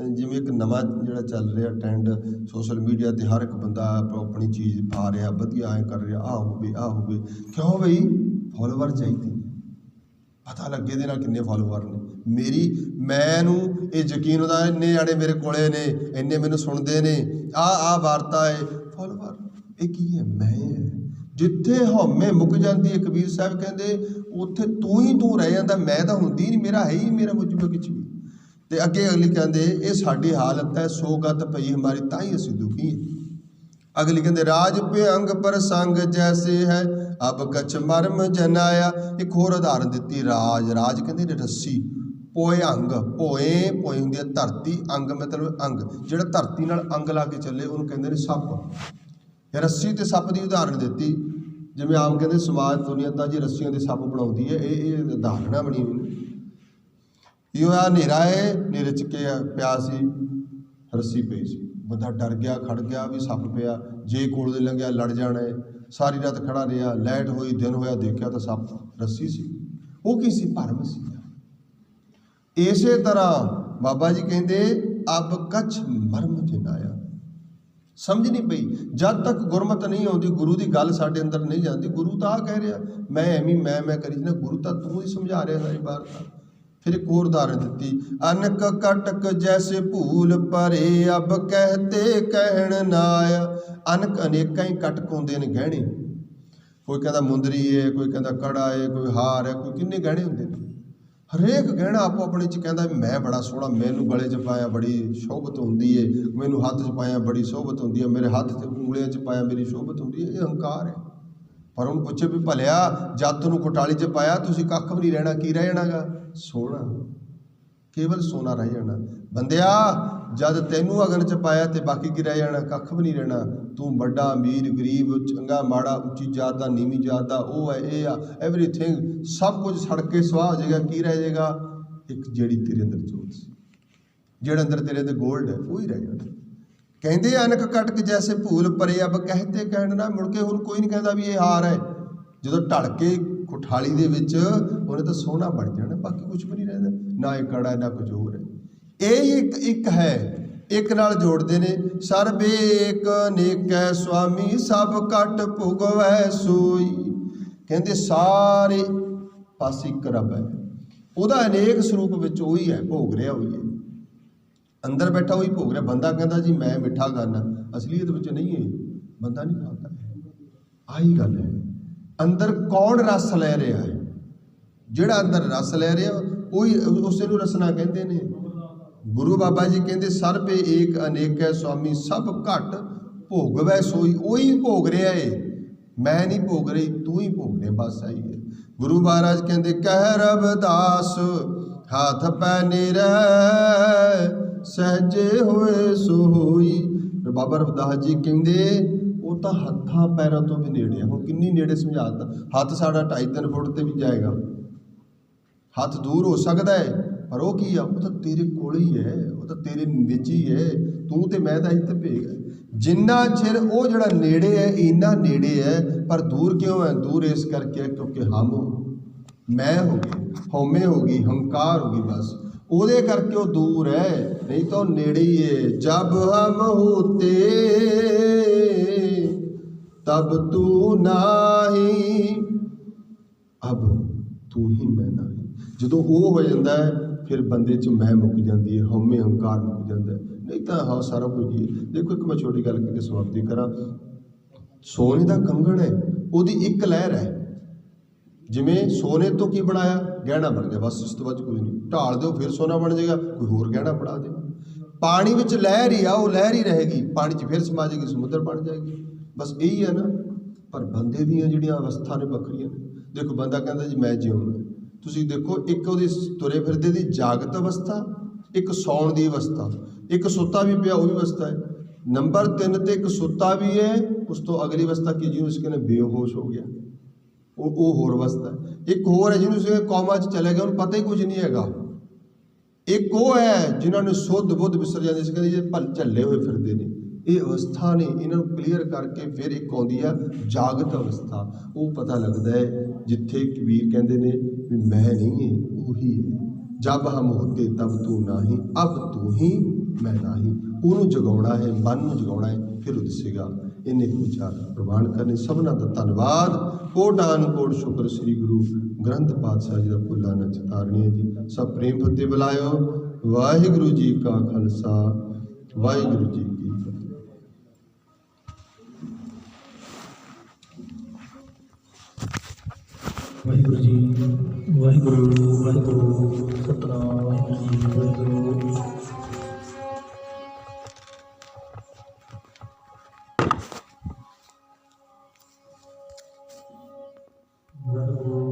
ਜਿਵੇਂ ਇੱਕ ਨਵਾਂ ਜਿਹੜਾ ਚੱਲ ਰਿਹਾ ਟਰੈਂਡ ਸੋਸ਼ਲ ਮੀਡੀਆ 'ਤੇ, ਹਰ ਇੱਕ ਬੰਦਾ ਆਪਣੀ ਚੀਜ਼ ਪਾ ਰਿਹਾ, ਵਧੀਆ ਐਂ ਕਰ ਰਿਹਾ, ਆਹ ਹੋਵੇ ਆਹ ਹੋਵੇ। ਕਿਉਂ ਬਈ? ਫੋਲੋਵਰ ਚਾਹੀਦੇ ਨੇ, ਪਤਾ ਲੱਗੇ ਇਹਦੇ ਨਾਲ ਕਿੰਨੇ ਫੋਲੋਵਰ ਨੇ। ਮੈਨੂੰ ਇਹ ਯਕੀਨ ਹੁੰਦਾ ਇੰਨੇ ਜਾਣੇ ਮੇਰੇ ਕੋਲੇ ਨੇ, ਇੰਨੇ ਮੈਨੂੰ ਸੁਣਦੇ ਨੇ, ਆਹ ਵਾਰਤਾ ਹੈ। ਫੋਲੋਵਰ ਇਹ ਕੀ ਹੈ? ਮੈਂ। ਜਿੱਥੇ ਹਉਮੈ ਮੁੱਕ ਜਾਂਦੀ ਹੈ, ਕਬੀਰ ਸਾਹਿਬ ਕਹਿੰਦੇ ਉੱਥੇ ਤੂੰ ਹੀ ਤੂੰ ਰਹਿ ਜਾਂਦਾ, ਮੈਂ ਤਾਂ ਹੁੰਦੀ ਨਹੀਂ, ਮੇਰਾ ਹੈ ਹੀ ਮੇਰਾ ਮੁੱਝ ਮੈਂ ਕੁਛ ਵੀ। ਅਤੇ ਅੱਗੇ ਅਗਲੀ ਕਹਿੰਦੇ ਇਹ ਸਾਡੀ ਹਾਲਤ ਹੈ, ਸੋ ਗਤ ਪਈ ਹਮਾਰੀ, ਤਾਂ ਹੀ ਅਸੀਂ ਦੁਖੀ ਹਾਂ। ਅਗਲੀ ਕਹਿੰਦੇ ਰਾਜ ਪੇ ਅੰਗ ਪਰ ਸੰਗ ਜੈਸੇ ਹੈ, ਅਬ ਕਛ ਮਰਮ ਜਨਾਇਆ। ਇੱਕ ਹੋਰ ਉਦਾਹਰਨ ਦਿੱਤੀ, ਰਾਜ ਕਹਿੰਦੇ ਨੇ ਰੱਸੀ, ਪੋਏ ਅੰਗ, ਭੋਏ ਹੁੰਦੀ ਹੈ ਧਰਤੀ, ਅੰਗ ਮਤਲਬ ਅੰਗ, ਜਿਹੜਾ ਧਰਤੀ ਨਾਲ ਅੰਗ ਲਾ ਕੇ ਚੱਲੇ ਉਹਨੂੰ ਕਹਿੰਦੇ ਨੇ ਸੱਪ। ਰੱਸੀ ਅਤੇ ਸੱਪ ਦੀ ਉਦਾਹਰਨ ਦਿੱਤੀ। ਜਿਵੇਂ ਆਮ ਕਹਿੰਦੇ ਸਮਾਜ ਦੁਨੀਆ ਤਾਂ ਜੀ ਰੱਸੀਆਂ ਦੇ ਸੱਪ ਬਣਾਉਂਦੀ ਹੈ, ਇਹ ਉਦਾਹਰਨਾਂ ਬਣੀ ਹੋਈ ਨੇ। ਇਹ ਹੋਇਆ ਹਨੇਰਾ ਹੈ, ਹਨੇਰੇ 'ਚ ਪਿਆ ਸੀ, ਰੱਸੀ ਪਈ ਸੀ, ਬੰਦਾ ਡਰ ਗਿਆ, ਖੜ ਗਿਆ ਵੀ ਸੱਪ ਪਿਆ, ਜੇ ਕੋਲ ਦੇ ਲੰਘਿਆ ਲੜ ਜਾਣਾ ਹੈ। ਸਾਰੀ ਰਾਤ ਖੜਾ ਰਿਹਾ, ਲਾਈਟ ਹੋਈ, ਦਿਨ ਹੋਇਆ, ਦੇਖਿਆ ਤਾਂ ਸੱਪ ਰੱਸੀ ਸੀ। ਉਹ ਕੀ ਸੀ? ਭਰਮ ਸੀ। ਇਸੇ ਤਰ੍ਹਾਂ ਬਾਬਾ ਜੀ ਕਹਿੰਦੇ ਅਬ ਕਛ ਮਰਮ ਜਨਾਇਆ। ਸਮਝ ਨਹੀਂ ਪਈ, ਜਦ ਤੱਕ ਗੁਰਮਤ ਨਹੀਂ ਆਉਂਦੀ, ਗੁਰੂ ਦੀ ਗੱਲ ਸਾਡੇ ਅੰਦਰ ਨਹੀਂ ਜਾਂਦੀ। ਗੁਰੂ ਤਾਂ ਆਹ ਕਹਿ ਰਿਹਾ, ਮੈਂ ਐਵੇਂ ਮੈਂ ਕਰੀ ਨਾ, ਗੁਰੂ ਤਾਂ ਤੂੰ ਹੀ ਸਮਝਾ ਰਿਹਾ ਸਾਰੀ ਵਾਰਤਾ। ਫਿਰ ਇੱਕ ਹੋਰ ਉਦਾਹਰਨ ਦਿੱਤੀ, ਅਨਕ ਕਟਕ ਜੈਸੇ ਭੂਲ ਭਰੇ, ਅਬ ਕਹਿਤੇ ਕਹਿਣ ਨਾ ਆਇਆ। ਅਨਕ ਅਨੇਕਾਂ ਹੀ ਕਟਕ ਹੁੰਦੇ ਨੇ, ਗਹਿਣੇ। ਕੋਈ ਕਹਿੰਦਾ ਮੁੰਦਰੀ ਹੈ, ਕੋਈ ਕਹਿੰਦਾ ਕੜਾ ਹੈ, ਕੋਈ ਹਾਰ ਹੈ, ਕੋਈ ਕਿੰਨੇ ਗਹਿਣੇ ਹੁੰਦੇ ਨੇ। ਹਰੇਕ ਗਹਿਣਾ ਆਪੋ ਆਪਣੇ 'ਚ ਕਹਿੰਦਾ ਵੀ ਮੈਂ ਬੜਾ ਸੋਹਣਾ, ਮੈਨੂੰ ਗਲੇ 'ਚ ਪਾਇਆ ਬੜੀ ਸ਼ੋਭਤ ਹੁੰਦੀ ਹੈ, ਮੈਨੂੰ ਹੱਥ 'ਚ ਪਾਇਆ ਬੜੀ ਸ਼ੋਭਤ ਹੁੰਦੀ ਹੈ, ਮੇਰੇ ਹੱਥ 'ਤੇ ਉਂਗਲੀਆਂ 'ਚ ਪਾਇਆ ਮੇਰੀ ਸ਼ੋਭਤ ਹੁੰਦੀ ਹੈ। ਇਹ ਹੰਕਾਰ ਹੈ। ਪਰ ਉਹਨੂੰ ਪੁੱਛੇ ਵੀ ਭਲਿਆ ਜਦ ਤੁਹਾਨੂੰ ਕੋਟਾਲੀ 'ਚ ਪਾਇਆ ਤੁਸੀਂ ਕੱਖ ਵੀ ਨਹੀਂ ਰਹਿਣਾ, ਕੀ ਰਹਿ ਜਾਣਾਗਾ? ਸੋਨਾ, ਕੇਵਲ ਸੋਨਾ ਰਹਿ ਜਾਣਾ। ਬੰਦਿਆ ਜਦ ਤੈਨੂੰ ਅਗਨ 'ਚ ਪਾਇਆ ਤੇ ਬਾਕੀ ਕੀ ਰਹਿ ਜਾਣਾ? ਕੱਖ ਵੀ ਨਹੀਂ ਰਹਿਣਾ। ਤੂੰ ਵੱਡਾ ਅਮੀਰ ਗਰੀਬ, ਚੰਗਾ ਮਾੜਾ, ਉੱਚੀ ਜਾਤ ਦਾ ਨੀਵੀਂ ਜਾਤ ਦਾ, ਉਹ ਹੈ ਇਹ ਆ, ਐਵਰੀਥਿੰਗ ਸਭ ਕੁਝ ਸੜ ਕੇ ਸੁਆਹ ਹੋ ਜਾਏਗਾ। ਕੀ ਰਹਿ ਜਾਏਗਾ? ਇੱਕ ਜਿਹੜੀ ਤੇਰੇ ਅੰਦਰ ਜੋਤ ਸੀ, ਜਿਹੜਾ ਅੰਦਰ ਤੇਰੇ ਅੰਦਰ ਗੋਲਡ ਹੈ, ਉਹ ਹੀ ਰਹਿ ਜਾਣਾ। ਕਹਿੰਦੇ ਅਨਕ ਕਟਕ ਜੈਸੇ ਭੂਲ ਭਰੇ, ਅਬ ਕਹਿਤੇ ਕਹਿਣ ਨਾ। ਮੁੜ ਕੇ ਹੁਣ ਕੋਈ ਨਹੀਂ ਕਹਿੰਦਾ ਵੀ ਇਹ ਹਾਰ ਹੈ। ਜਦੋਂ ਢਲ ਕੇ ਕੋਠਾਲੀ ਦੇ ਵਿੱਚ ਉਹਨੇ ਤਾਂ ਸੋਹਣਾ ਬਣ ਜਾਣਾ, ਬਾਕੀ ਕੁਝ ਵੀ ਨਹੀਂ ਰਹਿੰਦਾ, ਨਾ ਇਹ ਕੜਾ ਨਾ ਕੁਝ ਹੋਰ ਹੈ। ਇਹ ਇੱਕ ਹੈ, ਇੱਕ ਨਾਲ ਜੋੜਦੇ ਨੇ, ਸਰਬ ਏਕ ਨੇਕੈ ਸੁਆਮੀ, ਸਭ ਘਟ ਭੁਗਵੈ ਸੋਈ। ਕਹਿੰਦੇ ਸਾਰੇ ਪਾਸੇ ਇੱਕ ਰੱਬ ਹੈ, ਉਹਦਾ ਅਨੇਕ ਸਰੂਪ ਵਿੱਚ ਉਹੀ ਹੈ, ਭੋਗ ਰਿਹਾ ਉਹੀ ਹੈ, ਅੰਦਰ ਬੈਠਾ ਉਹੀ ਭੋਗ ਰਿਹਾ। ਬੰਦਾ ਕਹਿੰਦਾ ਜੀ ਮੈਂ ਮਿੱਠਾ ਖਾਣਾ, ਅਸਲੀਅਤ ਵਿੱਚ ਨਹੀਂ ਹੈ, ਬੰਦਾ ਨਹੀਂ ਖਾਂਦਾ। ਆਹੀ ਗੱਲ ਹੈ, ਅੰਦਰ ਕੌਣ ਰਸ ਲੈ ਰਿਹਾ ਹੈ? ਜਿਹੜਾ ਅੰਦਰ ਰਸ ਲੈ ਰਿਹਾ ਉਹੀ, ਉਸੇ ਨੂੰ ਰਸਨਾ ਕਹਿੰਦੇ ਨੇ। ਗੁਰੂ ਬਾਬਾ ਜੀ ਕਹਿੰਦੇ ਸਰਬ ਏਕ ਅਨੇਕੈ ਸੁਆਮੀ, ਸਭ ਘਟ ਭੋਗਵੈ ਸੋਈ। ਉਹੀ ਭੋਗ ਰਿਹਾ ਏ, ਮੈਂ ਨਹੀਂ ਭੋਗ ਰਹੀ, ਤੂੰ ਹੀ ਭੋਗ ਰਿਹਾ, ਬਸ ਆਈ ਹੈ। ਗੁਰੂ ਮਹਾਰਾਜ ਕਹਿੰਦੇ ਕਹਿ ਰਵਿਦਾਸ ਹੱਥ ਪੈ ਨਿਰੈ, सहजे होए सो होई। बाबा रविदास जी कहते वो तो हत्थां पैरों तो भी नेड़े है। हुण किन्नी नेड़े समझाता, हत्थ साढ़ा 2.5-3 फुट ते भी जाएगा, हत्थ दूर हो सकता है पर वो की आ, वो तो तेरे कोल ही है, वो तो तेरे विच ही है, तू तो मैं तो इत्थे भेग है। जिन्ना चिर वो जिहड़ा नेड़े है इन्ना नेड़े है, पर दूर क्यों है? दूर इस करके है क्योंकि हम मैं हो गई, हौमे हो गई, हंकार हो गई, बस ਉਹਦੇ करके वो दूर है, नहीं तो नेड़े ही है। जब हम होते तब तू नाही, अब तू ही मैं नाही। ਜਦੋਂ ਉਹ ਹੋ ਜਾਂਦਾ ਹੈ ਫਿਰ ਬੰਦੇ 'ਚ ਮੈਂ ਮੁੱਕ ਜਾਂਦੀ ਹੈ, ਹਉਮੈ ਹੰਕਾਰ ਮੁੱਕ ਜਾਂਦਾ ਹੈ, ਨਹੀਂ ਤਾਂ ਹਾਂ ਸਾਰਾ ਕੁਝ ਹੀ ਹੈ। ਦੇਖੋ ਇੱਕ ਮੈਂ ਛੋਟੀ ਗੱਲ ਕਰਕੇ ਸਮਾਪਤੀ ਕਰਾਂ। ਸੋਨੇ ਦਾ ਕੰਗਣ ਹੈ, ਉਹਦੀ ਇੱਕ ਲਹਿਰ ਹੈ। ਜਿਵੇਂ ਸੋਨੇ ਤੋਂ ਕੀ ਬਣਾਇਆ? ਗਹਿਣਾ ਬਣ ਗਿਆ, ਬਸ ਇਸ ਤੋਂ ਬਾਅਦ ਕੁਝ ਨਹੀਂ। ਢਾਲ ਦਿਓ ਫਿਰ ਸੋਨਾ ਬਣ ਜਾਏਗਾ, ਕੋਈ ਹੋਰ ਗਹਿਣਾ ਬਣਾ ਦਿਓ। ਪਾਣੀ ਵਿੱਚ ਲਹਿਰ ਹੀ ਆ, ਉਹ ਲਹਿਰ ਹੀ ਰਹੇਗੀ, ਪਾਣੀ 'ਚ ਫਿਰ ਸਮਾ ਜਾਏਗੀ, ਸਮੁੰਦਰ ਬਣ ਜਾਏਗੀ, ਬਸ ਇਹੀ ਹੈ ਨਾ। ਪਰ ਬੰਦੇ ਦੀਆਂ ਜਿਹੜੀਆਂ ਅਵਸਥਾ ਨੇ ਵੱਖਰੀਆਂ ਨੇ। ਦੇਖੋ ਬੰਦਾ ਕਹਿੰਦਾ ਜੀ ਮੈਂ ਜਿਉਣਾ, ਤੁਸੀਂ ਦੇਖੋ ਇੱਕ ਉਹਦੀ ਤੁਰੇ ਫਿਰਦੇ ਦੀ ਜਾਗਤ ਅਵਸਥਾ, ਇੱਕ ਸੌਣ ਦੀ ਅਵਸਥਾ, ਇੱਕ ਸੁੱਤਾ ਵੀ ਪਿਆ ਉਹ ਵੀ ਅਵਸਥਾ ਹੈ। ਨੰਬਰ 3 ਤੇ ਇੱਕ ਸੁੱਤਾ ਵੀ ਹੈ, ਉਸ ਤੋਂ ਅਗਲੀ ਅਵਸਥਾ ਕੀ ਜਿਹਨੂੰ ਅਸੀਂ ਕਹਿੰਦੇ ਬੇਹੋਸ਼ ਹੋ ਗਿਆ, ਉਹ ਹੋਰ ਅਵਸਥਾ ਹੈ। ਇੱਕ ਹੋਰ ਹੈ ਜਿਹਨੂੰ ਅਸੀਂ ਕੌਮਾ 'ਚ ਚਲੇ ਗਿਆ, ਉਹਨੂੰ ਪਤਾ ਹੀ ਕੁਝ ਨਹੀਂ ਹੈਗਾ। ਇੱਕ ਉਹ ਹੈ ਜਿਨ੍ਹਾਂ ਨੂੰ ਸੁੱਧ ਬੁੱਧ ਵਿਸਰ ਜਾਂਦੇ ਸੀ, ਕਹਿੰਦੇ ਜੇ ਭਲ ਝੱਲੇ ਹੋਏ ਫਿਰਦੇ ਨੇ। ਇਹ ਅਵਸਥਾ ਨੇ, ਇਹਨਾਂ ਨੂੰ ਕਲੀਅਰ ਕਰਕੇ ਫਿਰ ਇੱਕ ਆਉਂਦੀ ਆ ਜਾਗਤ ਅਵਸਥਾ। ਉਹ ਪਤਾ ਲੱਗਦਾ ਹੈ ਜਿੱਥੇ ਕਬੀਰ ਕਹਿੰਦੇ ਨੇ ਵੀ ਮੈਂ ਨਹੀਂ ਹੈ, ਉਹੀ ਹੈ। ਜਬ ਹਮ ਹੋਤੇ ਤਬ ਤੂੰ ਨਾਹੀਂ, ਅਬ ਤੂੰ ਹੀ ਮੈਂ ਨਾਹੀਂ। ਉਹਨੂੰ ਜਗਾਉਣਾ ਹੈ, ਮਨ ਨੂੰ ਜਗਾਉਣਾ ਹੈ, ਫਿਰ ਉਹ ਦਿਸੇਗਾ। ਇੰਨੇ ਵਿਚਾਰ ਪ੍ਰਵਾਨ ਕਰਨੇ। ਸਭਨਾਂ ਦਾ ਧੰਨਵਾਦ, ਕੋਟਾਨ ਕੋਟ ਸ਼ੁਕਰ। ਸ੍ਰੀ ਗੁਰੂ ਗ੍ਰੰਥ ਪਾਤਸ਼ਾਹ ਜੀ ਦਾ ਭੁੱਲਾ ਨਾ ਚਤਾਰਨੀ ਜੀ। ਸਭ ਪ੍ਰੇਮ ਫਤਿਹ ਬੁਲਾਇਓ। ਵਾਹਿਗੁਰੂ ਜੀ ਕਾ ਖਾਲਸਾ, ਵਾਹਿਗੁਰੂ ਜੀ ਕੀ ਫਤਿਹ। ਵਾਹਿਗੁਰੂ ਜੀ, ਵਾਹਿਗੁਰੂ ਵਾਹਿਗੁਰੂ, ਸਤਿਨਾਮ ਵਾਹਿਗੁਰੂ ਜੀ, ਵਾਹਿਗੁਰੂ।